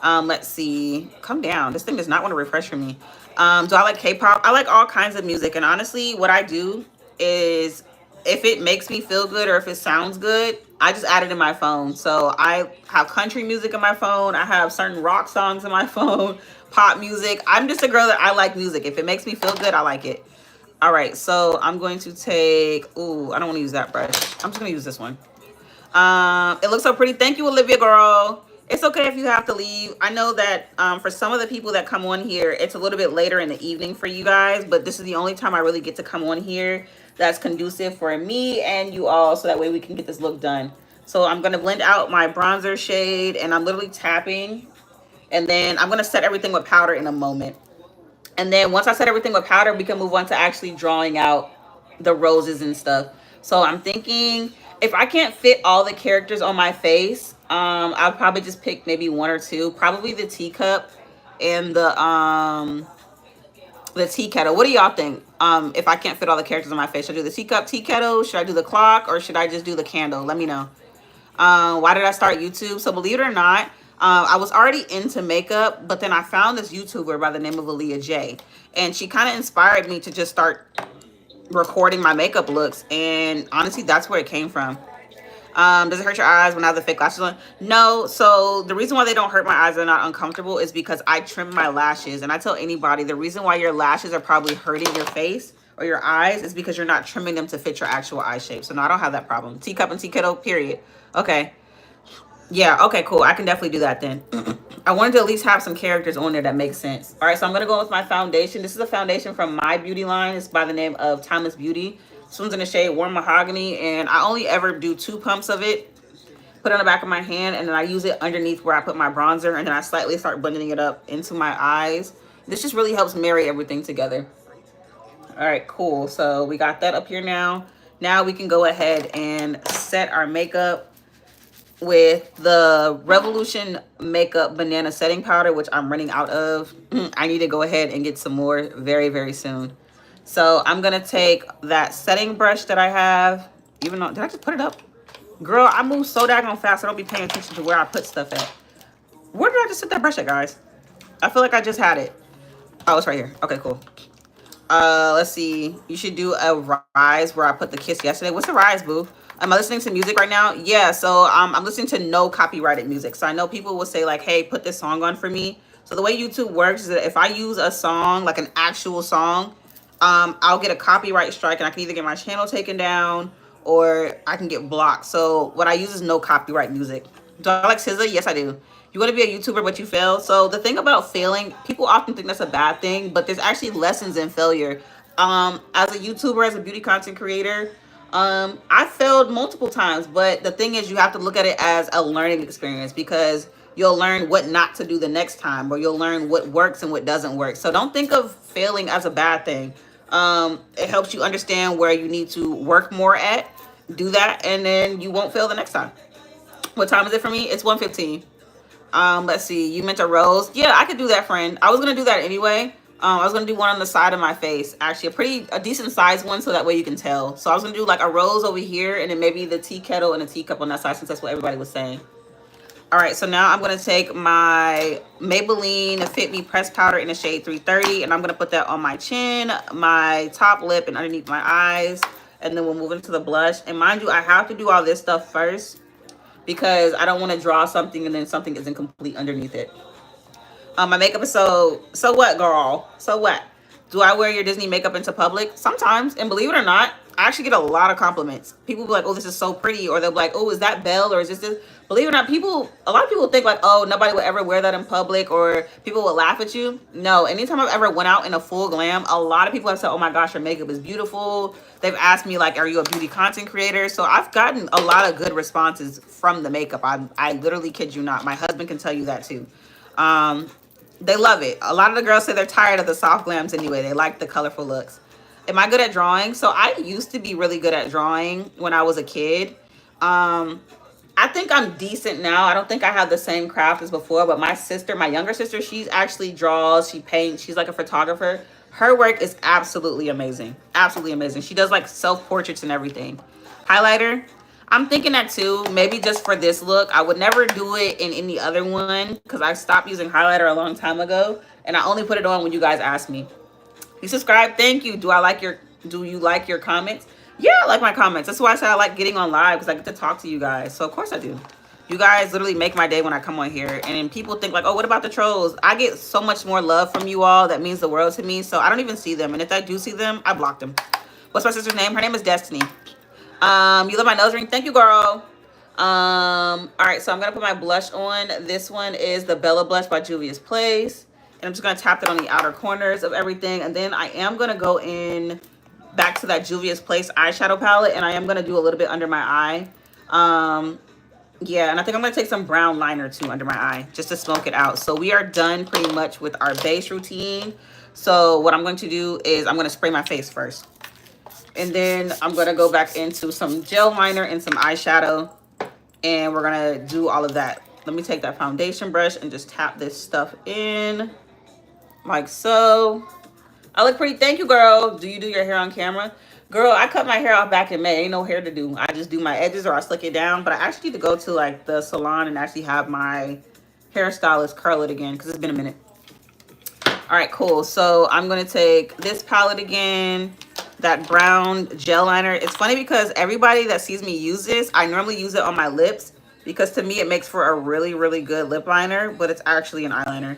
Let's see. Come down. This thing does not want to refresh for me. Do I like K-pop? I like all kinds of music. And honestly, what I do is, if it makes me feel good or if it sounds good, I just add it in my phone. So I have country music in my phone. I have certain rock songs in my phone, pop music. I'm just a girl that I like music. If it makes me feel good, I like it. All right, so I'm going to take, ooh, I don't want to use that brush. I'm just going to use this one. It looks so pretty. Thank you, Olivia girl. It's okay if you have to leave. I know that for some of the people that come on here, it's a little bit later in the evening for you guys, but this is the only time I really get to come on here that's conducive for me and you all, so that way we can get this look done. So I'm going to blend out my bronzer shade, and I'm literally tapping, and then I'm going to set everything with powder in a moment. And then once I set everything with powder, we can move on to actually drawing out the roses and stuff. So I'm thinking, if I can't fit all the characters on my face, I'll probably just pick maybe one or two. Probably the teacup and the tea kettle. What do y'all think? If I can't fit all the characters on my face, should I do the teacup, tea kettle? Should I do the clock, or should I just do the candle? Let me know. Why did I start YouTube? So believe it or not, I was already into makeup, but then I found this YouTuber by the name of Aaliyah J, and she kind of inspired me to just start recording my makeup looks, and honestly, that's where it came from. Does it hurt your eyes when I have the fake lashes on? No. So the reason why they don't hurt my eyes, they're not uncomfortable, is because I trim my lashes. And I tell anybody, the reason why your lashes are probably hurting your face or your eyes is because you're not trimming them to fit your actual eye shape. So no, I don't have that problem. Teacup and tea kettle, period. Okay. Yeah, okay, cool. I can definitely do that then. I wanted to at least have some characters on there that make sense. All right, so I'm going to go with my foundation. This is a foundation from my beauty line. It's by the name of Timeless Beauty. This one's in the shade Warm Mahogany, and I only ever do 2 pumps of it. Put it on the back of my hand, and then I use it underneath where I put my bronzer, and then I slightly start blending it up into my eyes. This just really helps marry everything together. All right, cool. So we got that up here now. Now we can go ahead and set our makeup with the Revolution Makeup Banana Setting Powder, which I'm running out of. I need to go ahead and get some more very, very soon. So I'm going to take that setting brush that I have. Even though, did I just put it up? Girl, I move so daggone fast, I don't be paying attention to where I put stuff at. Where did I just set that brush at, guys? I feel like I just had it. Oh, it's right here. Okay, cool. Let's see. You should do a rise where I put the kiss yesterday. What's a rise, boo? Am I listening to music right now? Yeah, so I'm listening to no copyrighted music. So I know people will say like, hey, put this song on for me. So the way YouTube works is that if I use a song, like an actual song, I'll get a copyright strike, and I can either get my channel taken down or I can get blocked. So what I use is no copyright music. Do I like SZA? Yes, I do. You want to be a YouTuber, but you fail. So the thing about failing, people often think that's a bad thing, but there's actually lessons in failure. As a YouTuber, as a beauty content creator, I failed multiple times, but the thing is, you have to look at it as a learning experience, because you'll learn what not to do the next time, or you'll learn what works and what doesn't work. So don't think of failing as a bad thing. It helps you understand where you need to work more at. Do that, and then you won't fail the next time. What time is it for me? It's 1:15. Let's see. You meant a rose? Yeah, I could do that, friend. I was gonna do that anyway. I was gonna do one on the side of my face, actually, a decent sized one, so that way you can tell. So I was gonna do like a rose over here, and then maybe the tea kettle and a teacup on that side, since that's what everybody was saying. All right, so now I'm gonna take my Maybelline Fit Me pressed powder in the shade 330, and I'm gonna put that on my chin, my top lip, and underneath my eyes, and then we'll move into the blush. And mind you, I have to do all this stuff first, because I don't want to draw something and then something isn't complete underneath it. My makeup is so what, girl? So what? Do I wear your Disney makeup into public? Sometimes, and believe it or not, I actually get a lot of compliments. People be like, "Oh, this is so pretty," or they'll be like, "Oh, is that Belle?" Or is this? Believe it or not, a lot of people think like, "Oh, nobody would ever wear that in public," or people will laugh at you. No, anytime I've ever went out in a full glam, a lot of people have said, "Oh my gosh, your makeup is beautiful." They've asked me like, "Are you a beauty content creator?" So I've gotten a lot of good responses from the makeup. I literally kid you not. My husband can tell you that too. Um, they love it. A lot of the girls say they're tired of the soft glams anyway. They like the colorful looks. Am I good at drawing? So I used to be really good at drawing when I was a kid. I think I'm decent now. I don't think I have the same craft as before, but my sister, my younger sister, she's actually draws, she paints, she's like a photographer. Her work is absolutely amazing. Absolutely amazing. She does like self-portraits and everything. Highlighter, I'm thinking that too. Maybe just for this look. I would never do it in any other one because I stopped using highlighter a long time ago, and I only put it on when you guys ask me. You subscribe, thank you. Do you like your comments? Yeah, I like my comments. That's why I said I like getting on live, because I get to talk to you guys. So of course I do. You guys literally make my day when I come on here. And people think like, oh, what about the trolls? I get so much more love from you all. That means the world to me. So I don't even see them. And if I do see them, I block them. What's my sister's name? Her name is Destiny. You love my nose ring? Thank you, girl. All right, so I'm gonna put my blush on. This one is the Bella blush by Juvia's Place. And I'm just gonna tap that on the outer corners of everything. And then I am gonna go in back to that Juvia's Place eyeshadow palette, and I am gonna do a little bit under my eye. Yeah, and I think I'm gonna take some brown liner too under my eye just to smoke it out. So we are done pretty much with our base routine. So what I'm going to do is I'm gonna spray my face first, and then I'm gonna go back into some gel liner and some eyeshadow, and we're gonna do all of that. Let me take that foundation brush and just tap this stuff in like so. I look pretty. Thank you, girl. Do you do your hair on camera? Girl, I cut my hair off back in May. Ain't no hair to do. I just do my edges or I slick it down. But I actually need to go to like the salon and actually have my hairstylist curl it again because it's been a minute. All right, cool. So I'm going to take this palette again, that brown gel liner. It's funny because everybody that sees me use this, I normally use it on my lips because to me it makes for a really, really good lip liner, but it's actually an eyeliner.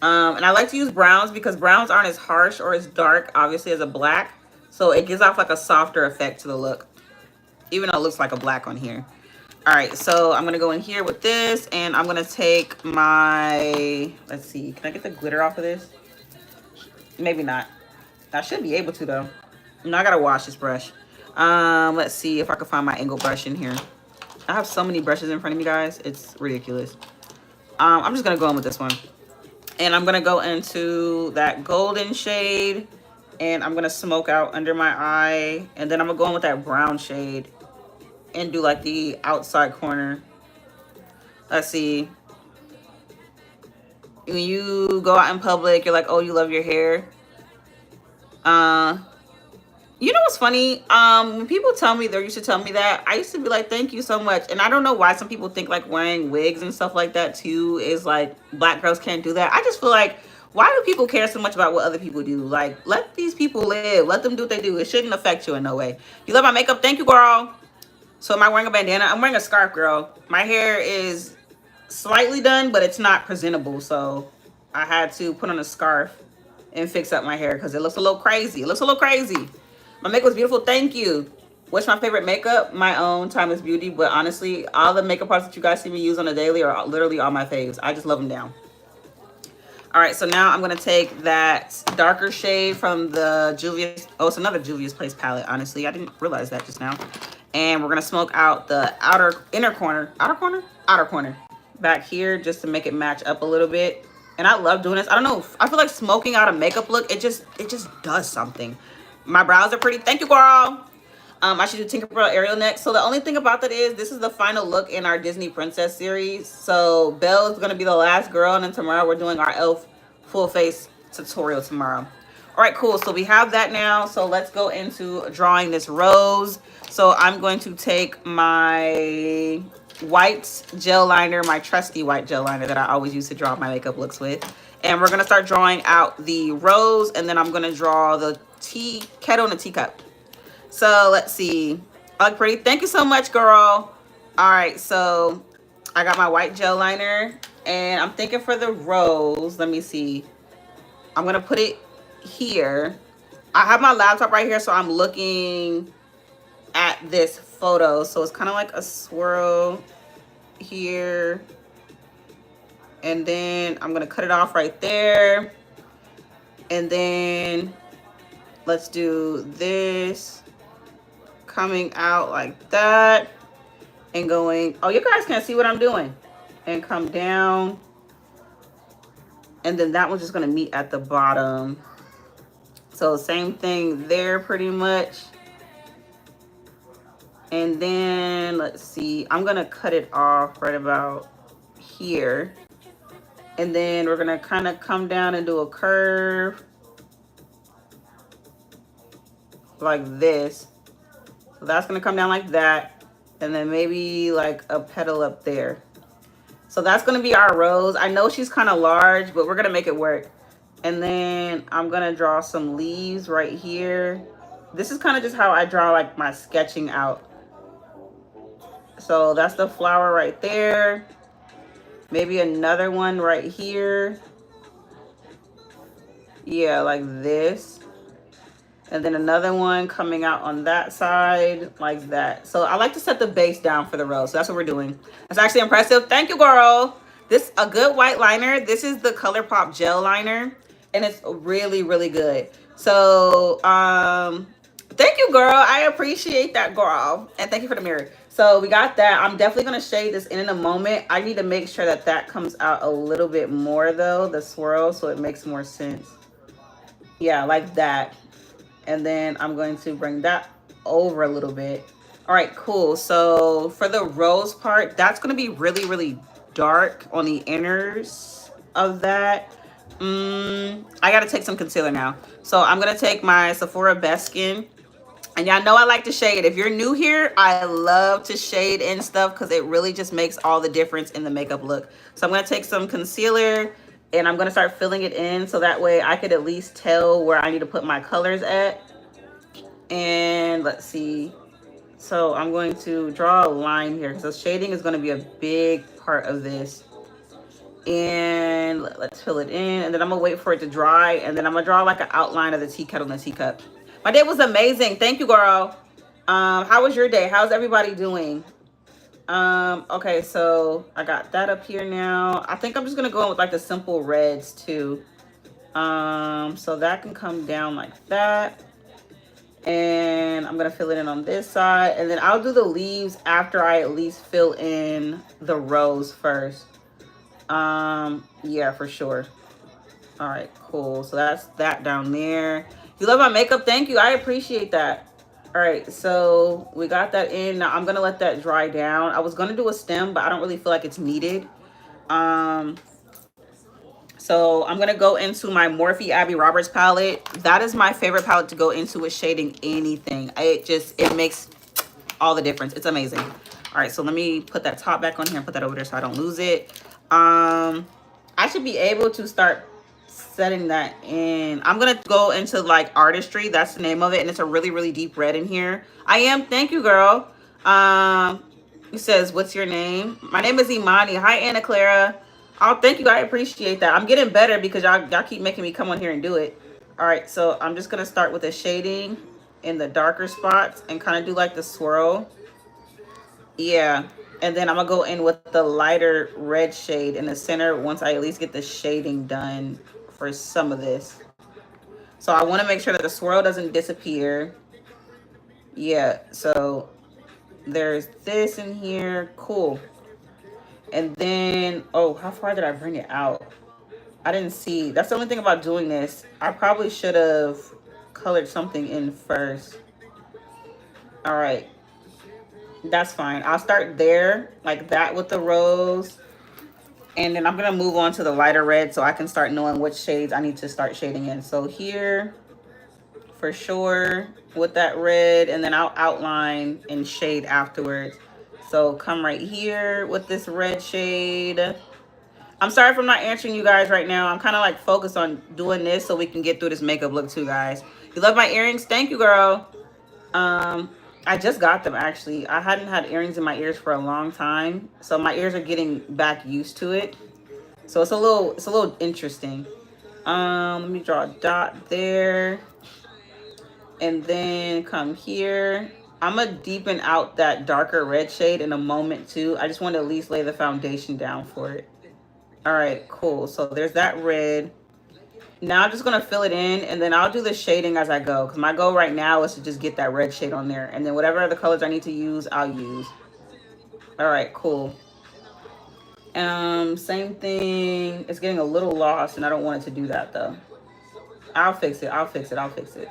And I like to use browns because browns aren't as harsh or as dark, obviously, as a black. So it gives off like a softer effect to the look, even though it looks like a black on here. All right, so I'm going to go in here with this, and I'm going to take my, let's see, can I get the glitter off of this? Maybe not. I should be able to, though. No, I got to wash this brush. Let's see if I can find my angle brush in here. I have so many brushes in front of me, guys. It's ridiculous. I'm just going to go in with this one. And I'm going to go into that golden shade. And I'm going to smoke out under my eye. And then I'm going to go in with that brown shade. And do like the outside corner. Let's see. When you go out in public, you're like, oh, you love your hair. You know what's funny? When people tell me, they used to tell me that, I used to be like, thank you so much. And I don't know why some people think like wearing wigs and stuff like that too is like black girls can't do that. I just feel like, why do people care so much about what other people do? Like, let these people live. Let them do what they do. It shouldn't affect you in no way. You love my makeup? Thank you, girl. So am I wearing a bandana? I'm wearing a scarf, girl. My hair is slightly done, but it's not presentable. So I had to put on a scarf and fix up my hair because it looks a little crazy. It looks a little crazy. My makeup was beautiful. Thank you. What's my favorite makeup? My own Timeless Beauty. But honestly, all the makeup products that you guys see me use on a daily are literally all my faves. I just love them down. All right, so now I'm going to take that darker shade from the Juvia's. Oh, it's another Juvia's Place palette, honestly. I didn't realize that just now. And we're going to smoke out the outer corner back here just to make it match up a little bit. And I love doing this. I don't know. I feel like smoking out a makeup look, it just does something. My brows are pretty. Thank you, girl. I should do Tinkerbell Ariel next. So the only thing about that is this is the final look in our Disney Princess series. So Belle is going to be the last girl. And then tomorrow we're doing our elf full face tutorial tomorrow. All right, cool. So we have that now. So let's go into drawing this rose. So I'm going to take my white gel liner, my trusty white gel liner that I always use to draw my makeup looks with. And we're going to start drawing out the rose. And then I'm going to draw the kettle and a teacup. So let's see. I look pretty. Thank you so much, girl. All right, so I got my white gel liner, and I'm thinking for the rose, let me see. I'm gonna put it here. I have my laptop right here, so I'm looking at this photo. So it's kind of like a swirl here, and then I'm gonna cut it off right there, and then let's do this coming out like that and going, oh, you guys can't see what I'm doing, and come down, and then that one's just gonna meet at the bottom. So same thing there pretty much. And then let's see, I'm gonna cut it off right about here, and then we're gonna kind of come down and do a curve like this. So that's gonna come down like that, and then maybe like a petal up there. So that's gonna be our rose. I know she's kind of large, but we're gonna make it work. And then I'm gonna draw some leaves right here. This is kind of just how I draw like my sketching out. So that's the flower right there. Maybe another one right here. Yeah, like this. And then another one coming out on that side like that. So I like to set the base down for the rose. So that's what we're doing. That's actually impressive. Thank you, girl. This a good white liner. This is the ColourPop gel liner, and it's really, really good. So thank you, girl. I appreciate that, girl. And thank you for the mirror. So we got that. I'm definitely going to shade this in a moment. I need to make sure that that comes out a little bit more though, the swirl, so it makes more sense. Yeah, like that. And then I'm going to bring that over a little bit. All right, cool. So for the rose part, that's going to be really, really dark on the inners of that. I got to take some concealer now. So I'm going to take my Sephora Best Skin. And y'all know I like to shade. If you're new here, I love to shade and stuff because it really just makes all the difference in the makeup look. So I'm going to take some concealer and I'm going to start filling it in so that way I could at least tell where I need to put my colors at. And let's see. So I'm going to draw a line here because the shading is going to be a big part of this. And let's fill it in, and then I'm gonna wait for it to dry, and then I'm gonna draw like an outline of the tea kettle and the teacup. My day was amazing. Thank you, girl. How was your day? How's everybody doing? Okay, so I got that up here now. I think I'm just gonna go in with like the simple reds too. So that can come down like that. And I'm gonna fill it in on this side, and then I'll do the leaves after I at least fill in the rose first. Yeah, for sure. All right, cool. So that's that down there. You love my makeup? Thank you. I appreciate that. All right, so we got that in. Now I'm gonna let that dry down. I was gonna do a stem, but I don't really feel like it's needed. So I'm gonna go into my Morphe Abby Roberts palette. That is my favorite palette to go into with shading anything. It makes all the difference. It's amazing. All right, so let me put that top back on here and put that over there so I don't lose it. I should be able to start setting that in. I'm gonna go into like Artistry. That's the name of it, and it's a really, really deep red in here. I am. Thank you, girl. It says, what's your name? My name is Imani. Hi, Anna Clara. Oh, thank you. I appreciate that. I'm getting better because y'all keep making me come on here and do it. All right, so I'm just gonna start with the shading in the darker spots and kind of do like the swirl. Yeah, and then I'm gonna go in with the lighter red shade in the center once I at least get the shading done for some of this. So I want to make sure that the swirl doesn't disappear. Yeah, so there's this in here. Cool. And then, oh, how far did I bring it out? I didn't see. That's the only thing about doing this. I probably should have colored something in first. All right. That's fine. I'll start there like that with the rose. And then I'm going to move on to the lighter red so I can start knowing which shades I need to start shading in. So here, for sure, with that red, and then I'll outline and shade afterwards. So come right here with this red shade. I'm sorry if I'm not answering you guys right now. I'm kind of like focused on doing this so we can get through this makeup look too, guys. You love my earrings? Thank you, girl. I just got them actually. I hadn't had earrings in my ears for a long time, so my ears are getting back used to it. So it's a little interesting. Let me draw a dot there, and then come here. I'm gonna deepen out that darker red shade in a moment too. I just want to at least lay the foundation down for it. All right, cool. So there's that red. Now I'm just gonna fill it in, and then I'll do the shading as I go, because my goal right now is to just get that red shade on there, and then whatever other colors I need to use, I'll use. All right, cool. Same thing. It's getting a little lost, and I don't want it to do that though. I'll fix it. I'll fix it. I'll fix it.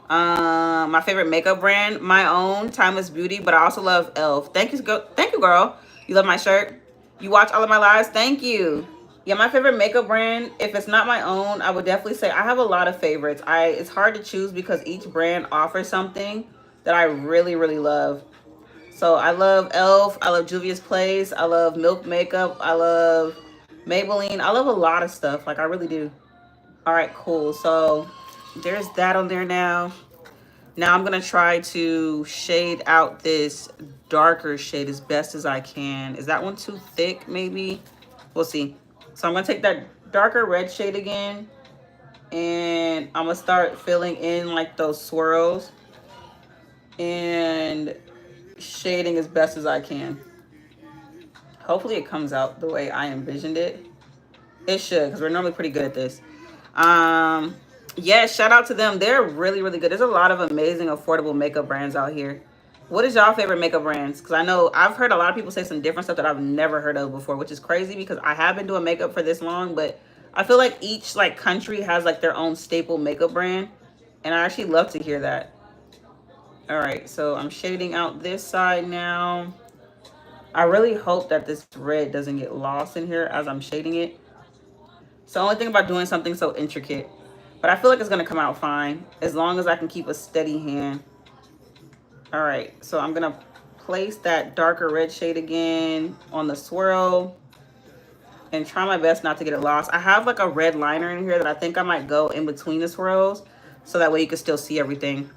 My favorite makeup brand, my own, Timeless Beauty, but I also love Elf. Thank you, girl. You love my shirt. You watch all of my lives. Thank you. Yeah, my favorite makeup brand, if it's not my own, I would definitely say I have a lot of favorites. It's hard to choose because each brand offers something that I really, really love. So I love Elf. I love Juvia's Place. I love Milk Makeup. I love Maybelline. I love a lot of stuff. Like, I really do. All right, cool. So there's that on there now. Now I'm going to try to shade out this darker shade as best as I can. Is that one too thick, maybe? We'll see. So I'm going to take that darker red shade again, and I'm going to start filling in like those swirls and shading as best as I can. Hopefully it comes out the way I envisioned it. It should, because we're normally pretty good at this. Yeah, shout out to them. They're really, really good. There's a lot of amazing, affordable makeup brands out here. What is y'all favorite makeup brands? Because I know I've heard a lot of people say some different stuff that I've never heard of before, which is crazy because I have been doing makeup for this long, but I feel like each like country has like their own staple makeup brand, and I actually love to hear that. All right, so I'm shading out this side now. I really hope that this red doesn't get lost in here as I'm shading it. It's the only thing about doing something so intricate. But I feel like it's going to come out fine as long as I can keep a steady hand. All right, so I'm going to place that darker red shade again on the swirl and try my best not to get it lost. I have like a red liner in here that I think I might go in between the swirls so that way you can still see everything.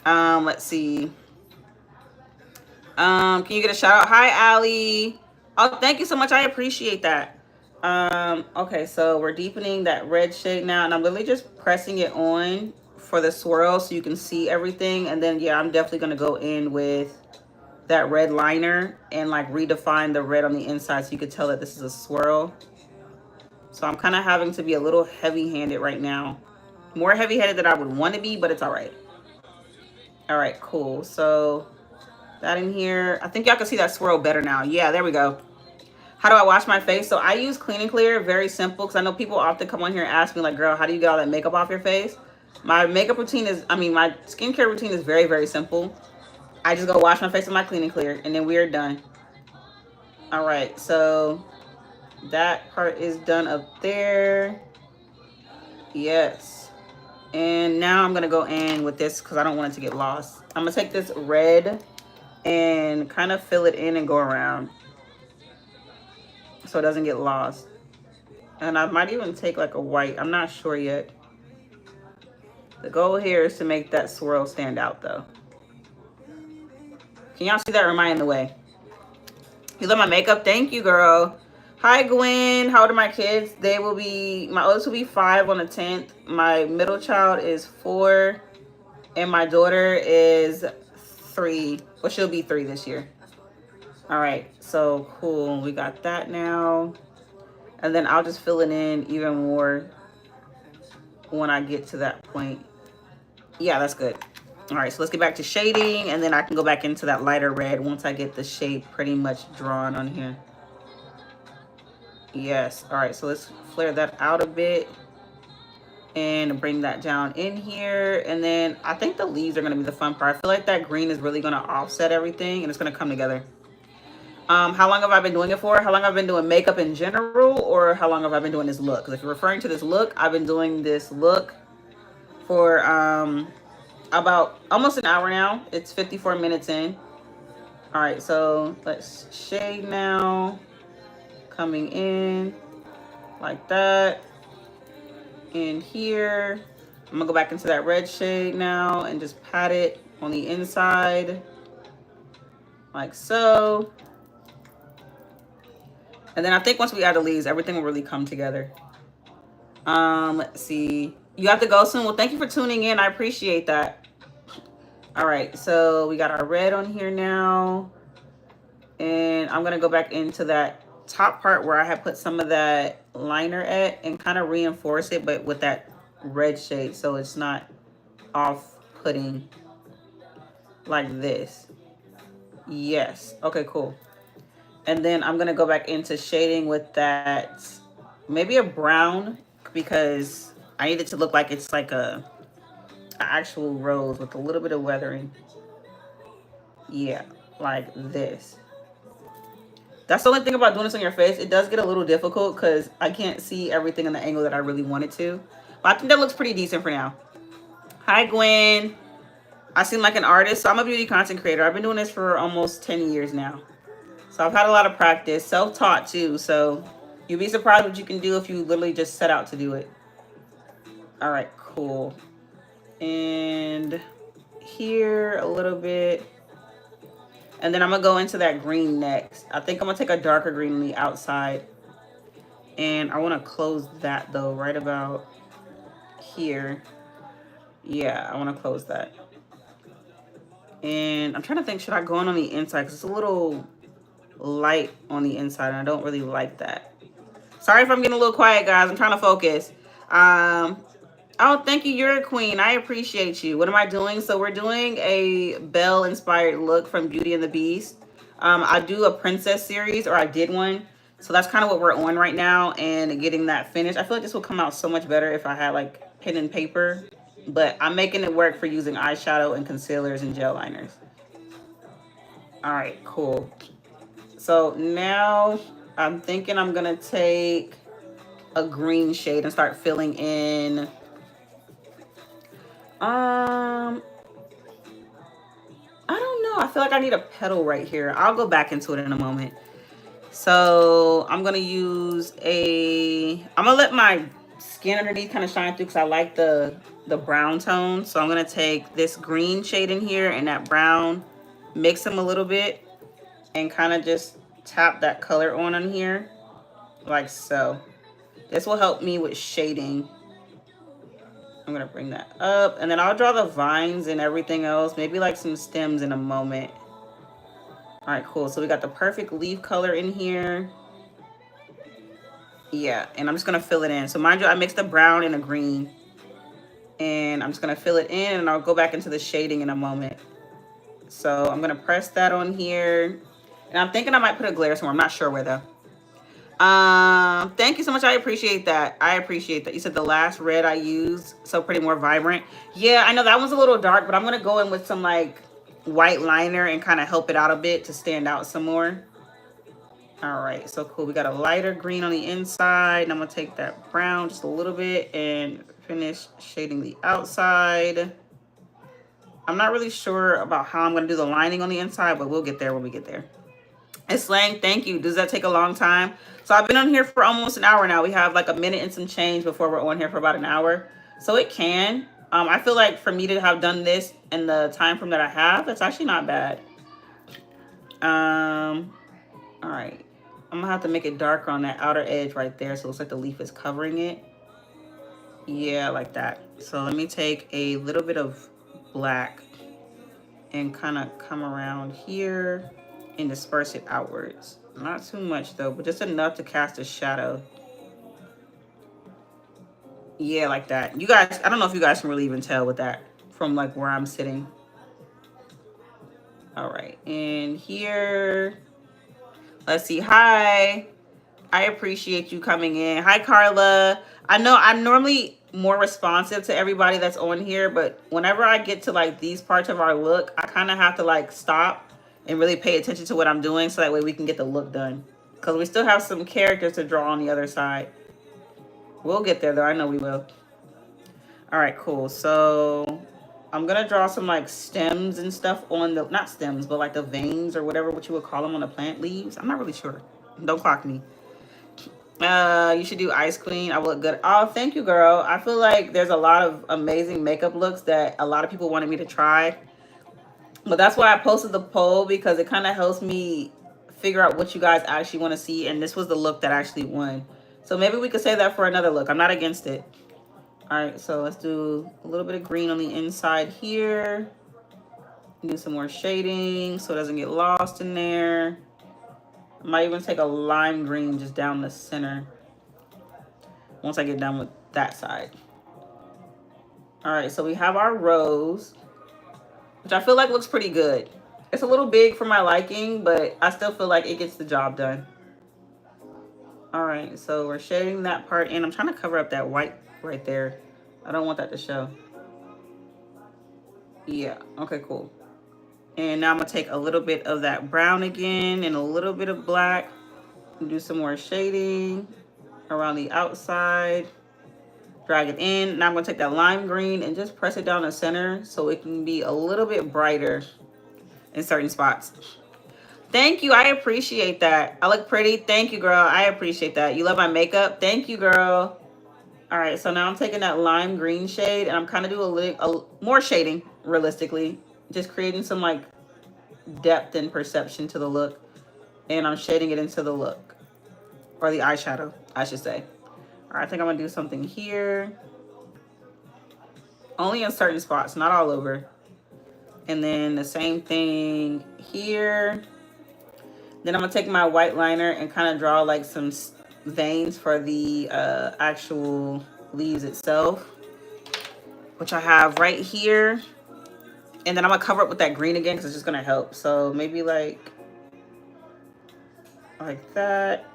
Let's see. Can you get a shout out? Hi, Allie. Oh, thank you so much. I appreciate that. Okay, so we're deepening that red shade now, and I'm literally just pressing it on for the swirl so you can see everything. And then, yeah, I'm definitely going to go in with that red liner and like redefine the red on the inside so you could tell that this is a swirl. So I'm kind of having to be a little heavy-handed right now. More heavy-handed than I would want to be, but it's all right. All right, cool. So that in here. I think y'all can see that swirl better now. Yeah, there we go. How do I wash my face? So I use Clean and Clear. Very simple, because I know people often come on here and ask me like, girl, how do you get all that makeup off your face? My makeup routine is, my skincare routine is very, very simple. I just go wash my face with my Clean and Clear, and then we're done. All right, so that part is done up there. Yes. And now I'm going to go in with this because I don't want it to get lost. I'm going to take this red and kind of fill it in and go around so it doesn't get lost. And I might even take like a white. I'm not sure yet. The goal here is to make that swirl stand out though. Can y'all see that, or am I in the way? You love my makeup? Thank you, girl. Hi, Gwen. How old are my kids? They will be, my oldest will be 5 on the 10th. My middle child is 4. And my daughter is 3. Well, she'll be 3 this year. All right, so cool. We got that now. And then I'll just fill it in even more when I get to that point. Yeah, that's good. All right, so let's get back to shading, and then I can go back into that lighter red once I get the shape pretty much drawn on here. Yes. All right, so let's flare that out a bit and bring that down in here. And then I think the leaves are going to be the fun part. I feel like that green is really going to offset everything, and it's going to come together. How long have I been doing it for? How long have I been doing makeup in general, or how long have I been doing this look? Because if you're referring to this look, I've been doing this look for about almost an hour now. It's 54 minutes in. All right, so let's shade now. Coming in like that. In here. I'm gonna go back into that red shade now and just pat it on the inside, like so. And then I think once we add the leaves, everything will really come together. Let's see. You have to go soon. Well, thank you for tuning in. I appreciate that. All right, so we got our red on here now. And I'm gonna go back into that top part where I had put some of that liner at and kind of reinforce it, but with that red shade, so it's not off-putting like this. Yes. Okay, cool. And then I'm gonna go back into shading with that, maybe a brown, because I need it to look like it's like a actual rose with a little bit of weathering. Yeah, like this. That's the only thing about doing this on your face. It does get a little difficult because I can't see everything in the angle that I really want it to. But I think that looks pretty decent for now. Hi, Gwen. I seem like an artist. So I'm a beauty content creator. I've been doing this for almost 10 years now. So I've had a lot of practice. Self-taught too. So you'd be surprised what you can do if you literally just set out to do it. All right, cool. And here a little bit. And then I'm going to go into that green next. I think I'm going to take a darker green on the outside. And I want to close that, though, right about here. Yeah, I want to close that. And I'm trying to think, should I go on the inside? Because it's a little light on the inside, and I don't really like that. Sorry if I'm getting a little quiet, guys. I'm trying to focus. Oh, thank you. You're a queen. I appreciate you. What am I doing? So we're doing a Belle inspired look from Beauty and the Beast. I do a princess series, or I did one. So that's kind of what we're on right now and getting that finished. I feel like this will come out so much better if I had like pen and paper. But I'm making it work for using eyeshadow and concealers and gel liners. All right, cool. So now I'm thinking I'm going to take a green shade and start filling in. I don't know. I feel like I need a petal right here. I'll go back into it in a moment. So I'm going to use I'm going to let my skin underneath kind of shine through because I like the brown tone. So I'm going to take this green shade in here and that brown, mix them a little bit and kind of just tap that color on here like so. This will help me with shading. I'm going to bring that up and then I'll draw the vines and everything else, maybe like some stems in a moment. All right, cool. So we got the perfect leaf color in here. Yeah, and I'm just going to fill it in. So mind you, I mixed the brown and the green. And I'm just going to fill it in and I'll go back into the shading in a moment. So I'm going to press that on here. And I'm thinking I might put a glare somewhere. I'm not sure where though. Thank you so much. I appreciate that. I appreciate that. You said the last red I used, so pretty more vibrant. Yeah, I know that one's a little dark, but I'm going to go in with some like white liner and kind of help it out a bit to stand out some more. All right, so cool. We got a lighter green on the inside, and I'm gonna take that brown just a little bit and finish shading the outside. I'm not really sure about how I'm gonna do the lining on the inside, but we'll get there when we get there. It's Slang, thank you. Does that take a long time? So I've been on here for almost an hour now. We have like a minute and some change before we're on here for about an hour. So it can. I feel like for me to have done this in the time frame that I have, it's actually not bad. All right. I'm gonna have to make it darker on that outer edge right there, so it looks like the leaf is covering it. Yeah, like that. So let me take a little bit of black and kind of come around here and disperse it outwards. Not too much though, but just enough to cast a shadow. Yeah, like that. You guys, I don't know if you guys can really even tell with that from like where I'm sitting. All right, and here, let's see. Hi, I appreciate you coming in. Hi, Carla. I know I'm normally more responsive to everybody that's on here, but whenever I get to like these parts of our look, I kind of have to like stop and really pay attention to what I'm doing so that way we can get the look done. Because we still have some characters to draw on the other side. We'll get there though. I know we will. All right, cool. So I'm going to draw some like stems and stuff on the, not stems, but like the veins or whatever, what you would call them on the plant leaves. I'm not really sure. Don't clock me. You should do Ice Queen. I will look good. Oh, thank you, girl. I feel like there's a lot of amazing makeup looks that a lot of people wanted me to try. But that's why I posted the poll, because it kind of helps me figure out what you guys actually want to see. And this was the look that actually won. So maybe we could save that for another look. I'm not against it. All right, so let's do a little bit of green on the inside here. Do some more shading so it doesn't get lost in there. I might even take a lime green just down the center once I get done with that side. All right, so we have our rose, which I feel like looks pretty good. It's a little big for my liking, but I still feel like it gets the job done. All right, so we're shading that part in. I'm trying to cover up that white right there. I don't want that to show. Yeah, okay, cool. And now I'm gonna take a little bit of that brown again and a little bit of black and do some more shading around the outside. Drag it in. Now I'm gonna take that lime green and just press it down the center so it can be a little bit brighter in certain spots. Thank you, I appreciate that. I look pretty. Thank you, girl. I appreciate that. You love my makeup. Thank you, girl. All right, so now I'm taking that lime green shade and I'm kind of doing a more shading, realistically, just creating some like depth and perception to the look, and I'm shading it into the look, or the eyeshadow, I should say. All right, I think I'm gonna do something here, only in certain spots, not all over. And then the same thing here. Then I'm gonna take my white liner and kind of draw like some veins for the actual leaves itself, which I have right here. And then I'm gonna cover up with that green again because it's just gonna help. So maybe like that.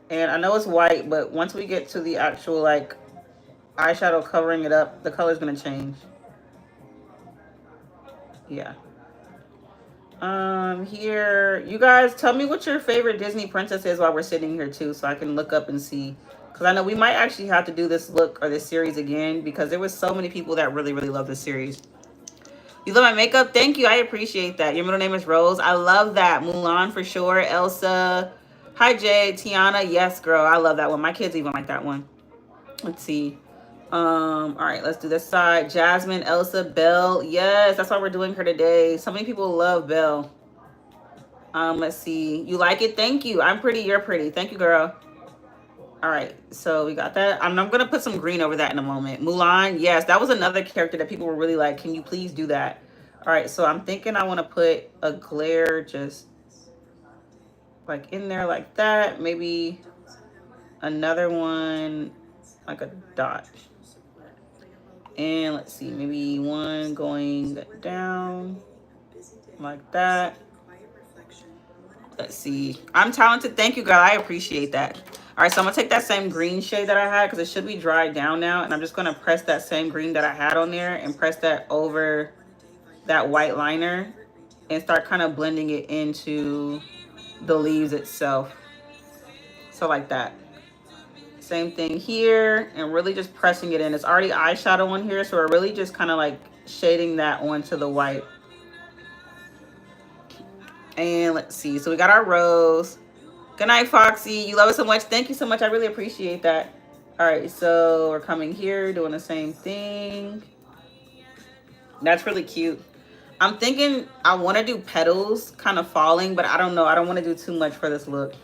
And I know it's white, but once we get to the actual like eyeshadow covering it up, the color's gonna change. Yeah. Here, you guys tell me what your favorite Disney princess is while we're sitting here too, so I can look up and see, because I know we might actually have to do this look or this series again, because there was so many people that really love this series. You love my makeup? Thank you, I appreciate that. Your middle name is Rose. I love that. Mulan for sure. Elsa. Hi Jay. Tiana. Yes, girl, I love that one. My kids even like that one. Let's see. All right, let's do this side. Jasmine, Elsa, Belle. Yes, that's why we're doing her today. So many people love Belle. Let's see. You like it? Thank you. I'm pretty, you're pretty. Thank you, girl. All right, so we got that. I'm gonna put some green over that in a moment. Mulan, yes, that was another character that people were really like, can you please do that? All right, so I'm thinking I want to put a glare just like in there like that. Maybe another one like a dot. And let's see, maybe one going down like that. Let's see. I'm talented. Thank you, girl. I appreciate that. All right, so I'm going to take that same green shade that I had, because it should be dried down now. And I'm just going to press that same green that I had on there and press that over that white liner and start kind of blending it into the leaves itself. So like that. Same thing here, and really just pressing it in. It's already eyeshadow on here, so we're really just kind of like shading that onto the white. And let's see, so we got our rose. Good night, Foxy. You love it so much. Thank you so much. I really appreciate that. All right, so we're coming here, doing the same thing. That's really cute. I'm thinking I want to do petals kind of falling, but I don't know. I don't want to do too much for this look.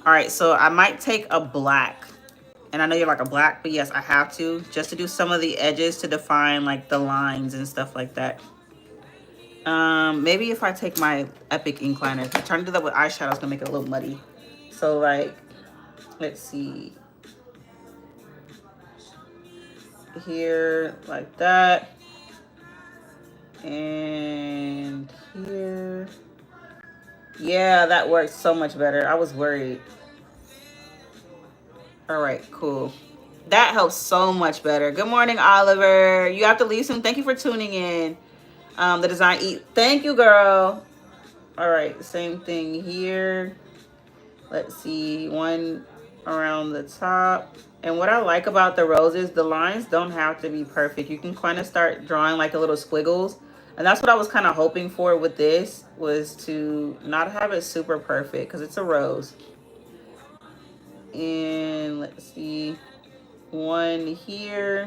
All right, so I might take a black. And I know you're like a black, but yes, I have to, just to do some of the edges to define like the lines and stuff like that. Maybe if I take my Epic ink liner, I'm trying to do that with eyeshadow, it's gonna make it a little muddy. So like, let's see. Here, like that. And here. Yeah, that works so much better. I was worried. All right, cool. That helps so much better. Good morning, Oliver. You have to leave soon. Thank you for tuning in. The design eat. Thank you, girl. All right, same thing here. Let's see, one around the top. And what I like about the roses, the lines don't have to be perfect. You can kind of start drawing like a little squiggles. And that's what I was kind of hoping for with this, was to not have it super perfect because it's a rose. And let's see, one here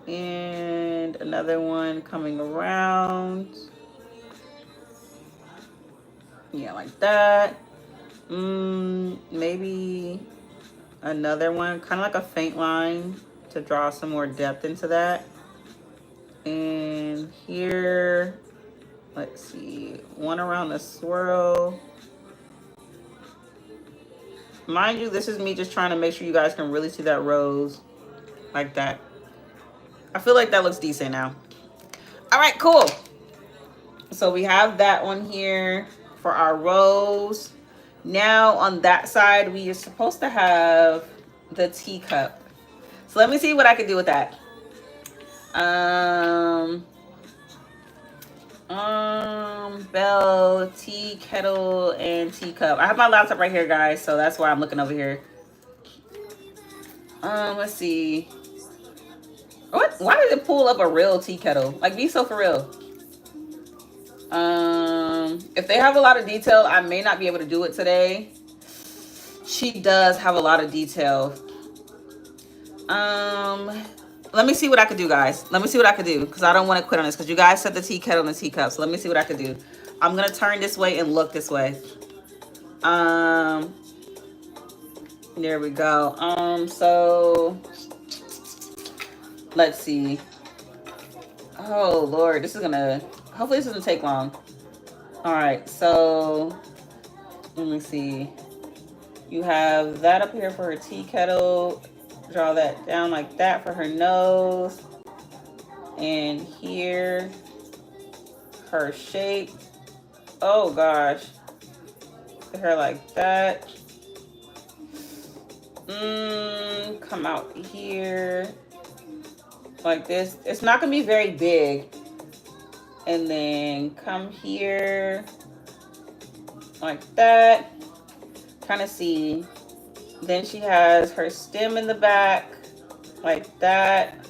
and another one coming around. Yeah, like that. Maybe another one, kind of like a faint line to draw some more depth into that. And here, let's see, one around the swirl. Mind you, this is me just trying to make sure you guys can really see that rose like that. I feel like that looks decent now. All right, cool. So we have that one here for our rose. Now on that side, we are supposed to have the teacup. So let me see what I can do with that. Belle, tea kettle, and teacup. I have my laptop right here, guys, so that's why I'm looking over here. Let's see. What? Why did it pull up a real tea kettle? Like, be so for real. If they have a lot of detail, I may not be able to do it today. She does have a lot of detail. Let me see what I could do, guys. Let me see what I could do, because I don't want to quit on this, because you guys said the tea kettle and the teacup. So let me see what I could do. I'm going to turn this way and look this way. There we go. So let's see. Oh, Lord. This is going to... Hopefully this doesn't take long. All right. So let me see. You have that up here for her tea kettle. Draw that down like that for her nose. And here, her shape. Oh gosh. Her like that. Come out here. Like this. It's not gonna be very big. And then come here. Like that. Kind of see. Then she has her stem in the back, like that.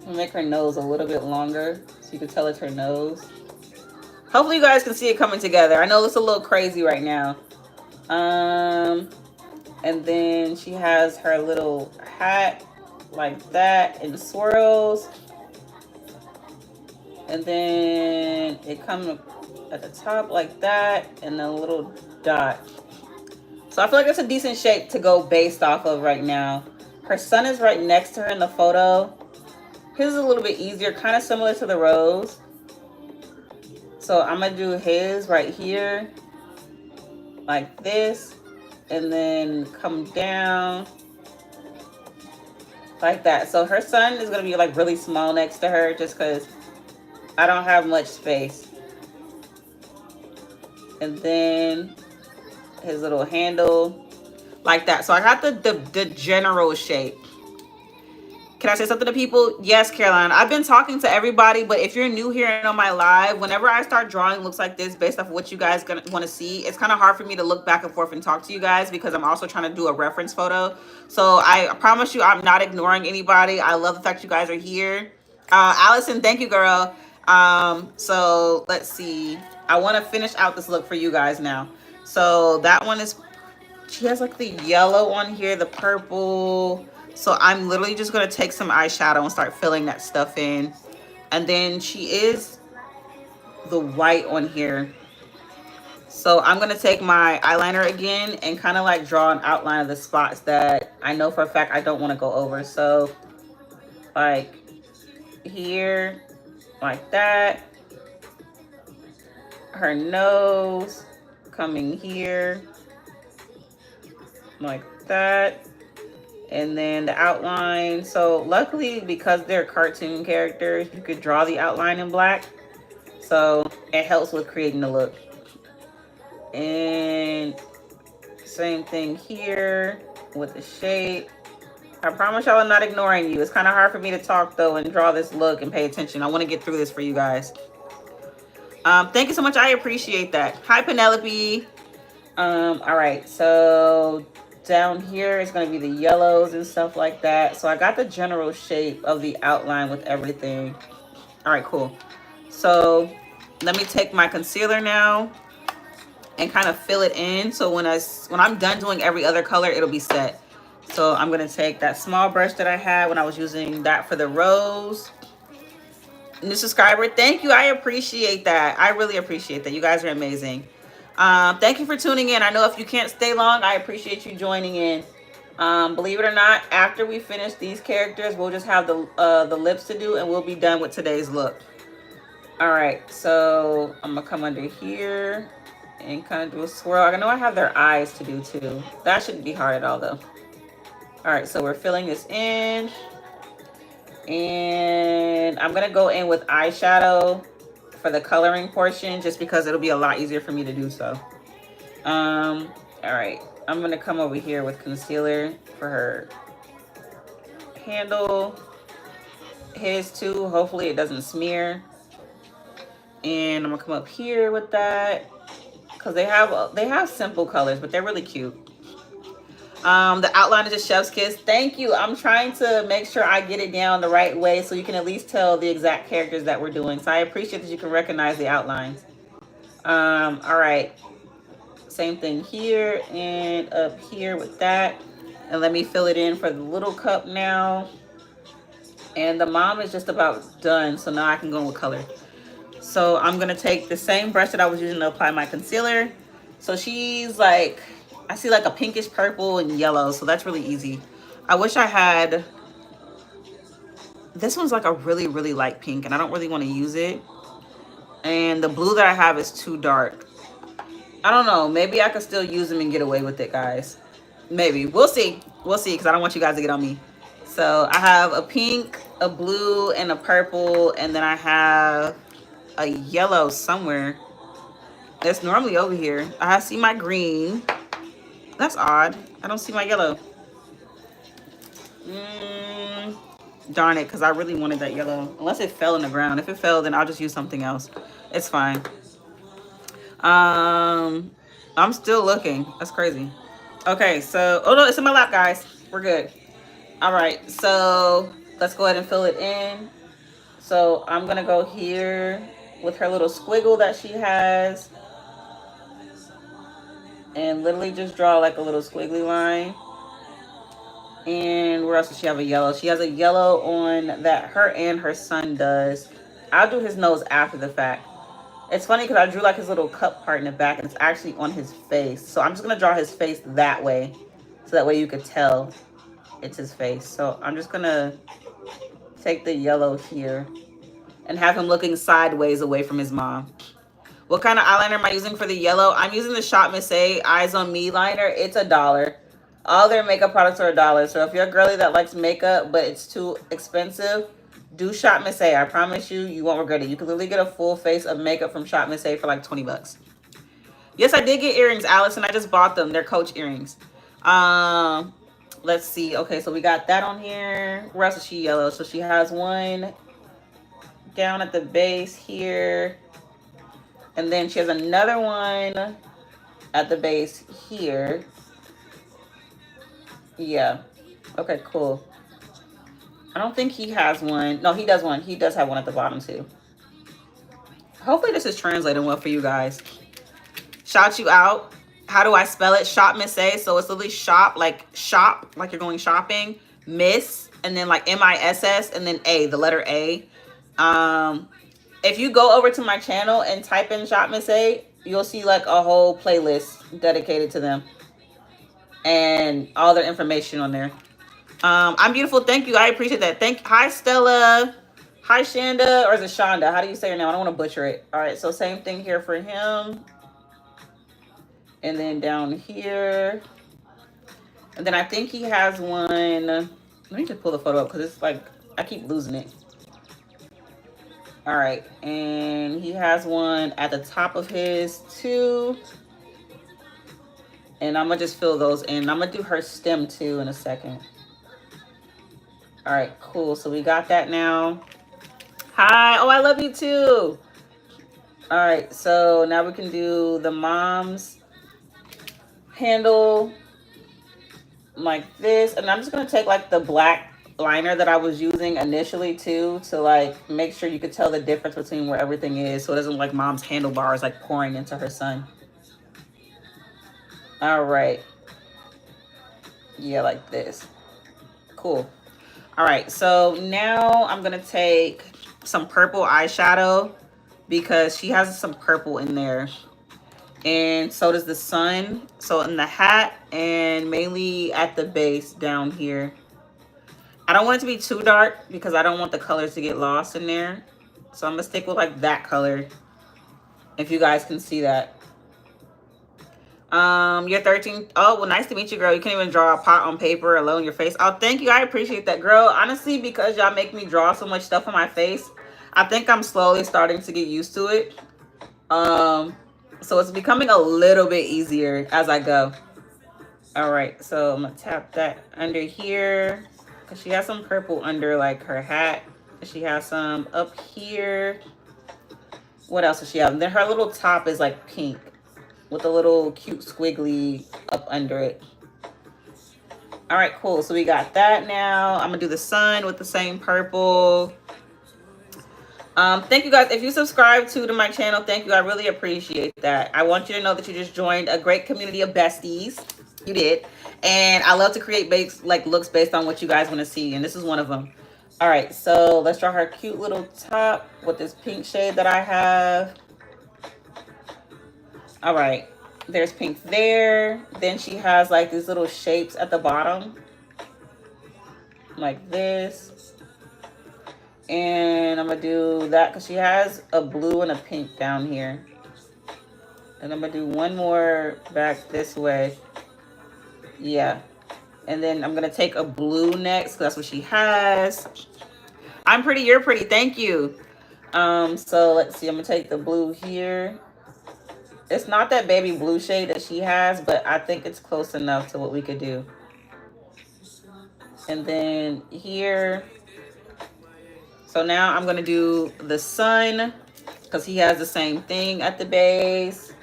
I'll make her nose a little bit longer so you can tell it's her nose. Hopefully you guys can see it coming together. I know it's a little crazy right now. And then she has her little hat like that in swirls. And then it comes at the top like that and a little dot. So I feel like it's a decent shape to go based off of right now. Her son is right next to her in the photo. His is a little bit easier, kind of similar to the rose. So I'm going to do his right here, like this, and then come down like that. So her son is going to be like really small next to her just because I don't have much space. And then his little handle like that. So I got the general shape. Can I say something to people? Yes, Caroline. I've been talking to everybody, but if you're new here and on my live, whenever I start drawing looks like this based off of what you guys gonna want to see, it's kind of hard for me to look back and forth and talk to you guys because I'm also trying to do a reference photo. So I promise you I'm not ignoring anybody. I love the fact you guys are here. Allison, thank you, girl. So let's see. I want to finish out this look for you guys now. So that one is, she has like the yellow on here, the purple. So I'm literally just going to take some eyeshadow and start filling that stuff in. And then she is the white on here. So I'm going to take my eyeliner again and kind of like draw an outline of the spots that I know for a fact I don't want to go over. So like here, like that. Her nose coming here like that. And then the outline. So luckily, because they're cartoon characters, you could draw the outline in black. So it helps with creating the look. And same thing here with the shape. I promise y'all I'm not ignoring you. It's kind of hard for me to talk though and draw this look and pay attention. I want to get through this for you guys. Thank you so much. I appreciate that. Hi, Penelope. All right. So down here is going to be the yellows and stuff like that. So I got the general shape of the outline with everything. All right, cool. So let me take my concealer now and kind of fill it in. So when I'm done doing every other color, it'll be set. So I'm going to take that small brush that I had when I was using that for the rose. New subscriber. Thank you. I appreciate that. I really appreciate that. You guys are amazing. Thank you for tuning in. I know if you can't stay long, I appreciate you joining in. Believe it or not, after we finish these characters, we'll just have the lips to do, and we'll be done with today's look. All right, so I'm gonna come under here and kind of do a swirl. I know I have their eyes to do too. That shouldn't be hard at all though. All right, so we're filling this in, and I'm gonna go in with eyeshadow for the coloring portion, just because it'll be a lot easier for me to do so. All right, I'm gonna come over here with concealer for her handle, his too. Hopefully it doesn't smear. And I'm gonna come up here with that because they have simple colors, but they're really cute. The outline is a chef's kiss. Thank you. I'm trying to make sure I get it down the right way so you can at least tell the exact characters that we're doing. So I appreciate that you can recognize the outlines. All right. Same thing here and up here with that. And let me fill it in for the little cup now. And the mom is just about done. So now I can go in with color. So I'm going to take the same brush that I was using to apply my concealer. So she's like, I see like a pinkish purple and yellow. So that's really easy. I wish I had, this one's like a really, really light pink and I don't really want to use it. And the blue that I have is too dark. I don't know. Maybe I could still use them and get away with it, guys. Maybe. We'll see. We'll see because I don't want you guys to get on me. So I have a pink, a blue, and a purple. And then I have a yellow somewhere. It's normally over here. I see my green. That's odd. I don't see my yellow. Darn it, because I really wanted that yellow. Unless it fell in the ground. If it fell, then I'll just use something else. It's fine. I'm still looking. That's crazy. Okay, so, oh no, it's in my lap, guys. We're good. All right, so let's go ahead and fill it in. So I'm gonna go here with her little squiggle that she has and literally just draw like a little squiggly line. And where else does she have a yellow? She has a yellow on that her and her son does. I'll do his nose after the fact. It's funny because I drew like his little cup part in the back and it's actually on his face. So I'm just going to draw his face that way. So that way you could tell it's his face. So I'm just going to take the yellow here and have him looking sideways away from his mom. What kind of eyeliner am I using for the yellow? I'm using the Shop Miss A Eyes on Me liner. It's $1. All their makeup products are $1. So if you're a girly that likes makeup, but it's too expensive, do Shop Miss A. I promise you, you won't regret it. You can literally get a full face of makeup from Shop Miss A for like 20 bucks. Yes, I did get earrings, Allison. I just bought them. They're Coach earrings. Let's see. Okay, so we got that on here. Where else is she yellow? So she has one down at the base here. And then she has another one at the base here. Yeah. Okay, cool. I don't think he has one. No, he does one. He does have one at the bottom too. Hopefully this is translating well for you guys. Shout you out. How do I spell it? Shop Miss A. So it's literally shop, like you're going shopping. Miss, and then like MISS, and then A, the letter A. If you go over to my channel and type in Shop Miss A, you'll see like a whole playlist dedicated to them. And all their information on there. I'm beautiful. Thank you. I appreciate that. Hi, Stella. Hi, Shanda. Or is it Shonda? How do you say her name? I don't want to butcher it. All right. So same thing here for him. And then down here. And then I think he has one. Let me just pull the photo up because it's like, I keep losing it. All right. And he has one at the top of his too. And I'm going to just fill those in. I'm going to do her stem too in a second. All right, cool. So we got that now. Hi. Oh, I love you too. All right. So now we can do the mom's handle like this. And I'm just going to take like the black liner that I was using initially too to like make sure you could tell the difference between where everything is. So it doesn't look like mom's handlebars like pouring into her son. All right. Yeah, like this. Cool. All right. So now I'm going to take some purple eyeshadow because she has some purple in there. And so does the sun. So in the hat and mainly at the base down here. I don't want it to be too dark because I don't want the colors to get lost in there. So I'm going to stick with like that color. If you guys can see that. You're 13. Oh, well, nice to meet you, girl. You can't even draw a pot on paper, alone your face. Oh, thank you. I appreciate that, girl. Honestly, because y'all make me draw so much stuff on my face, I think I'm slowly starting to get used to it. So it's becoming a little bit easier as I go. All right, so I'm gonna tap that under here because she has some purple under like her hat. She has some up here. What else does she have? And then her little top is like pink with a little cute squiggly up under it. All right, cool. So we got that now. I'm gonna do the sun with the same purple. Thank you guys. If you subscribe to my channel, thank you. I really appreciate that. I want you to know that you just joined a great community of besties. You did. And I love to create looks based on what you guys want to see. And this is one of them. All right, so let's draw her cute little top with this pink shade that I have. All right, there's pink there. Then she has like these little shapes at the bottom. Like this. And I'm going to do that because she has a blue and a pink down here. And I'm going to do one more back this way. Yeah. And then I'm going to take a blue next because that's what she has. I'm pretty, you're pretty. Thank you. So let's see. I'm going to take the blue here. It's not that baby blue shade that she has, but I think it's close enough to what we could do. And then here. So now I'm going to do the sun because he has the same thing at the base.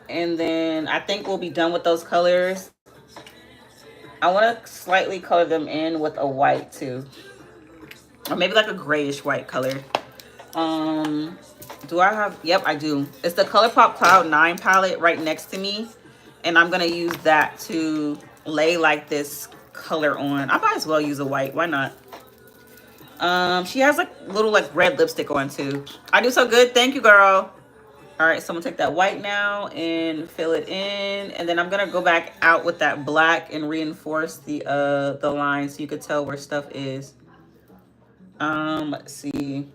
And then I think we'll be done with those colors. I want to slightly color them in with a white too. Or maybe like a grayish white color. Do I have? Yep, I do. It's the ColourPop Cloud 9 palette right next to me. And I'm going to use that to lay like this color on. I might as well use a white. Why not? She has like little like red lipstick on too. I do so good. Thank you, girl. All right, so I'm gonna take that white now and fill it in, and then I'm gonna go back out with that black and reinforce the line so you could tell where stuff is. Let's see.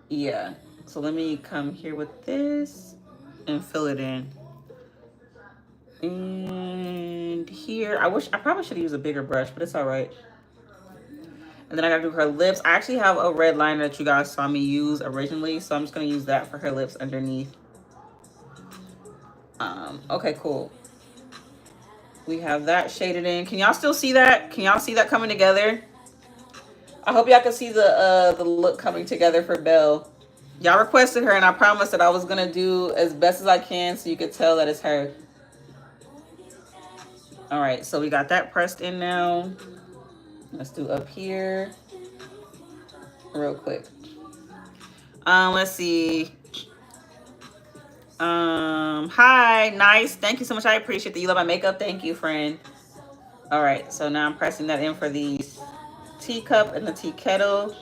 Yeah. So let me come here with this and fill it in. And here, I probably should use a bigger brush, but it's all right. And then I gotta do her lips. I actually have a red liner that you guys saw me use originally, so I'm just gonna use that for her lips underneath. Okay, cool. We have that shaded in. Can y'all still see that? Can y'all see that coming together? I hope y'all can see the look coming together for Belle. Y'all requested her, and I promised that I was gonna do as best as I can so you could tell that it's her. All right, so we got that pressed in now. Let's do up here real quick. Let's see. Hi, nice. Thank you so much. I appreciate that. You love my makeup. Thank you, friend. All right, so now I'm pressing that in for the teacup and the tea kettle.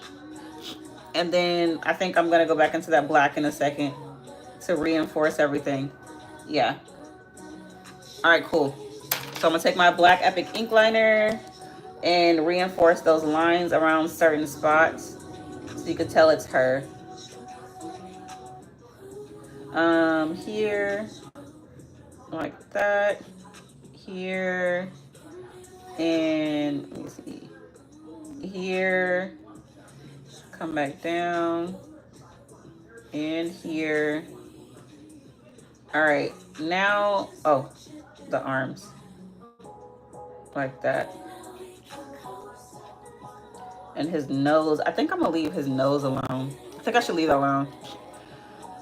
And then I think I'm gonna go back into that black in a second to reinforce everything. Yeah. All right, cool. So I'm gonna take my black Epic ink liner and reinforce those lines around certain spots so you can tell it's her. Here, like that, here, and let me see, here, come back down, and here. All right, now, oh, the arms, like that. And his nose, I think I'm gonna leave his nose alone. I think I should leave it alone.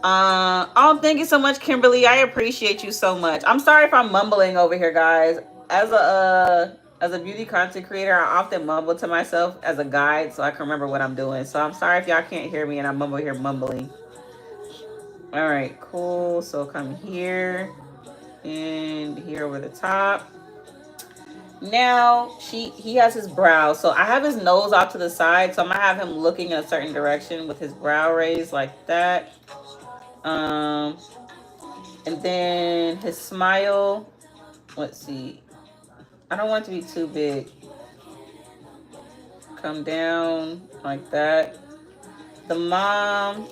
Oh, thank you so much, Kimberly. I appreciate you so much. I'm sorry if I'm mumbling over here, guys. As a beauty content creator, I often mumble to myself as a guide so I can remember what I'm doing. So I'm sorry if y'all can't hear me and I'm over here mumbling. All right, cool. So come here and here over the top. Now he has his brow. So I have his nose out to the side. So I'm gonna have him looking in a certain direction with his brow raised like that. Um, and then his smile. Let's see. I don't want it to be too big. Come down like that. The mom,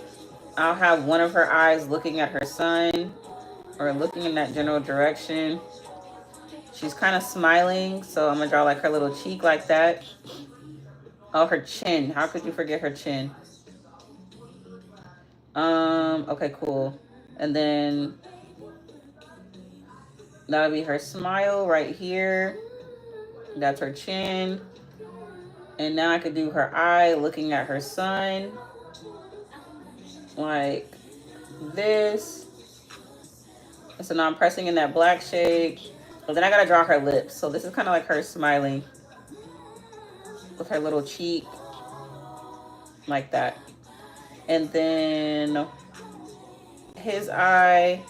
I'll have one of her eyes looking at her son or looking in that general direction. She's kind of smiling, so I'm gonna draw like her little cheek like that. Oh, her chin. How could you forget her chin? Okay, cool. And then that'll be her smile right here. That's her chin. And now I could do her eye looking at her son. Like this. So now I'm pressing in that black shade. And then I gotta draw her lips. So this is kind of like her smiling with her little cheek. Like that. And then his eye.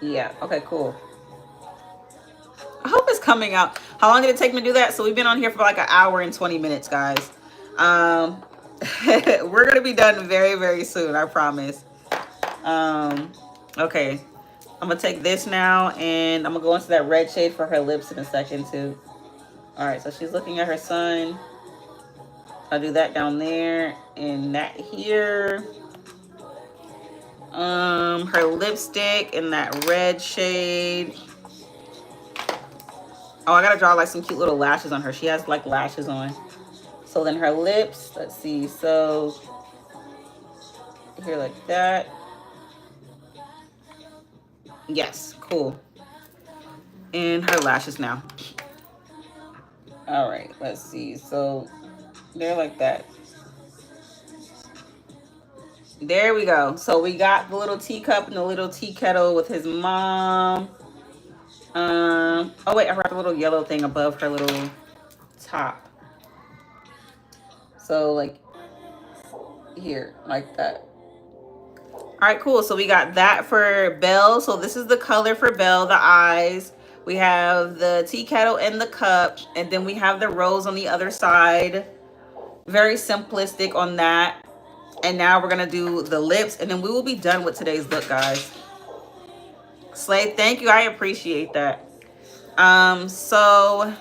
Yeah, okay, cool. I hope it's coming out. How long did it take me to do that? So we've been on here for like an hour and 20 minutes, guys. We're gonna be done very, very soon, I promise. Okay. I'm gonna take this now and I'm gonna go into that red shade for her lips in a second too. All right, so she's looking at her son. I'll do that down there and that here. Her lipstick in that red shade. Oh, I gotta draw like some cute little lashes on her. She has like lashes on. So then her lips, let's see. So here like that. Yes, cool. And her lashes now. All right, let's see. So they're like that. There we go. So we got the little teacup and the little tea kettle with his mom. Oh wait, I forgot the little yellow thing above her little top. So like here, like that. All right, cool. So we got that for Belle. So this is the color for Belle, the eyes. We have the tea kettle and the cup. And then we have the rose on the other side. Very simplistic on that. And now we're going to do the lips. And then we will be done with today's look, guys. Slay, thank you. I appreciate that. So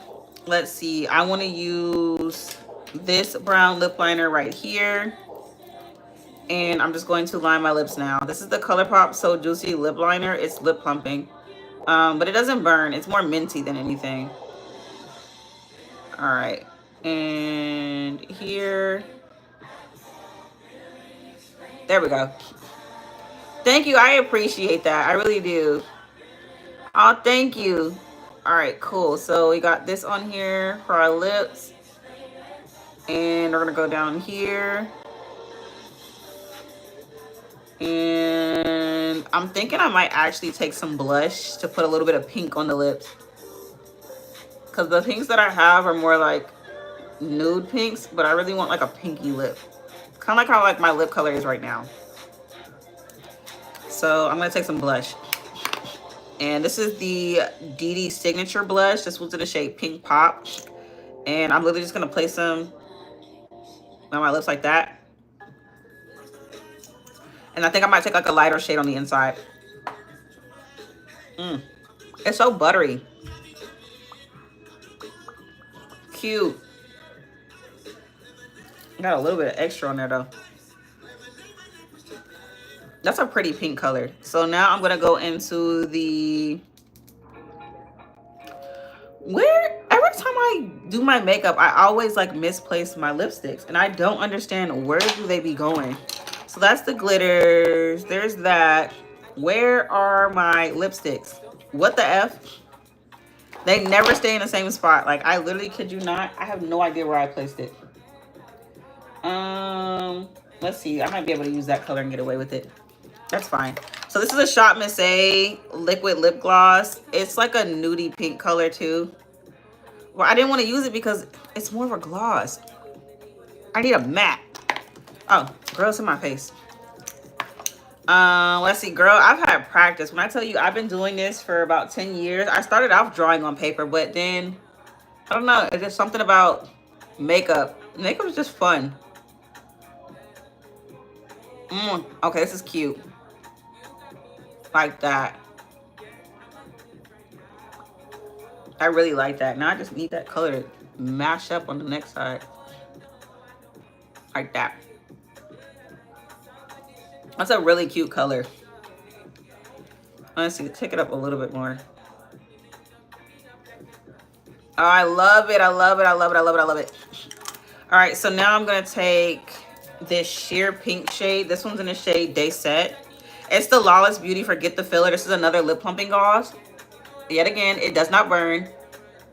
let's see. I want to use this brown lip liner right here. And I'm just going to line my lips now. This is the ColourPop So Juicy Lip Liner. It's lip plumping. But it doesn't burn. It's more minty than anything. All right. And here. There we go. Thank you. I appreciate that. I really do. Oh, thank you. All right, cool. So we got this on here for our lips. And we're going to go down here. And I'm thinking I might actually take some blush to put a little bit of pink on the lips. Because the pinks that I have are more like nude pinks, but I really want like a pinky lip. Kind of like how like my lip color is right now. So I'm going to take some blush. And this is the DD Signature Blush. This one's in the shade Pink Pop. And I'm literally just going to place them on my lips like that. And I think I might take like a lighter shade on the inside. It's so buttery. Cute. Got a little bit of extra on there though. That's a pretty pink color. So now I'm going to go into the... Every time I do my makeup, I always like misplace my lipsticks. And I don't understand where do they be going. So that's the glitters. There's that. Where are my lipsticks? What the F? They never stay in the same spot. Like, I literally kid you not. I have no idea where I placed it. Let's see. I might be able to use that color and get away with it. That's fine. So this is a Shop Miss A liquid lip gloss. It's like a nudie pink color too. Well, I didn't want to use it because it's more of a gloss. I need a matte. Oh, girl, it's in my face. Let's see, girl, I've had practice. When I tell you I've been doing this for about 10 years, I started off drawing on paper, but then, I don't know, it's just something about makeup. Makeup is just fun. Okay, this is cute. Like that. I really like that. Now I just need that color to mash up on the next side. Like that. That's a really cute color. Let's see, take it up a little bit more. Oh, I love it. I love it. I love it. I love it. I love it. All right, so now I'm going to take this sheer pink shade. This one's in the shade Day Set. It's the Lawless Beauty Forget the Filler. This is another lip plumping gloss. Yet again, it does not burn.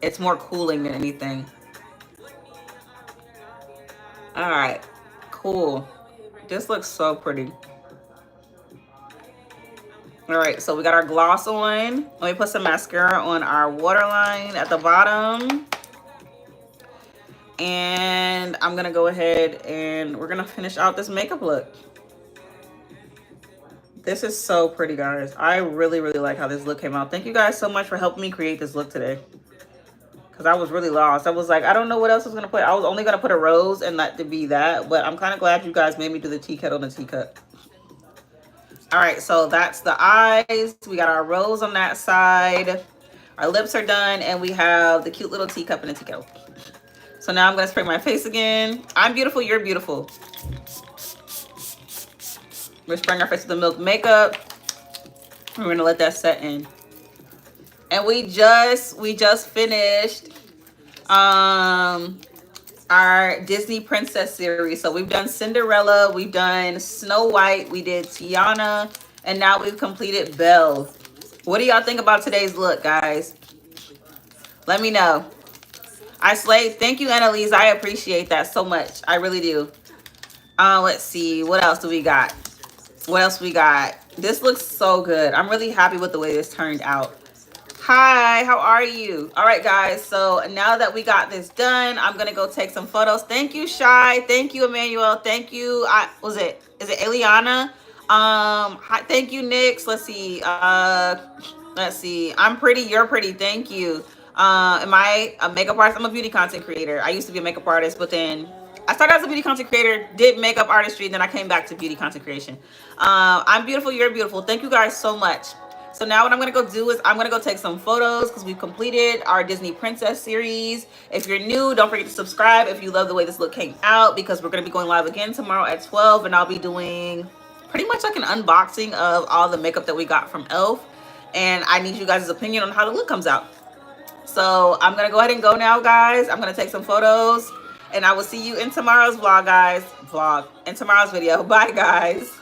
It's more cooling than anything. All right, cool. This looks so pretty. All right, so we got our gloss on. Let me put some mascara on our waterline at the bottom. And I'm gonna go ahead and we're gonna finish out this makeup look. This is so pretty, guys. I really, really like how this look came out. Thank you guys so much for helping me create this look today. Because I was really lost. I was like, I don't know what else I was going to put. I was only going to put a rose and let it be that. But I'm kind of glad you guys made me do the tea kettle and the teacup. All right, so that's the eyes. We got our rose on that side. Our lips are done. And we have the cute little teacup and the tea kettle. So now I'm going to spray my face again. I'm beautiful. You're beautiful. We're spraying our face with the Milk makeup. We're going to let that set in. And we just finished our Disney Princess series. So we've done Cinderella, we've done Snow White, we did Tiana, and now we've completed Belle. What do y'all think about today's look, guys? Let me know. I slayed. Thank you, Annalise. I appreciate that so much. I really do. Let's see. What else do we got? What else we got? This looks so good. I'm really happy with the way this turned out. Hi, how are you? All right, guys. So now that we got this done, I'm gonna go take some photos. Thank you, Shy. Thank you, Emmanuel. Thank you. Is it Eliana? Hi, thank you, Nix. Let's see. Let's see. I'm pretty. You're pretty. Thank you. Am I a makeup artist? I'm a beauty content creator. I used to be a makeup artist, but then I started as a beauty content creator, did makeup artistry, and then I came back to beauty content creation. I'm beautiful. You're beautiful. Thank you guys so much. So now what I'm going to go do is I'm going to go take some photos because we've completed our Disney Princess series. If you're new, don't forget to subscribe if you love the way this look came out, because we're going to be going live again tomorrow at 12, and I'll be doing pretty much like an unboxing of all the makeup that we got from e.l.f. And I need you guys' opinion on how the look comes out. So I'm going to go ahead and go now, guys. I'm going to take some photos, and I will see you in tomorrow's vlog, guys. In tomorrow's video. Bye, guys.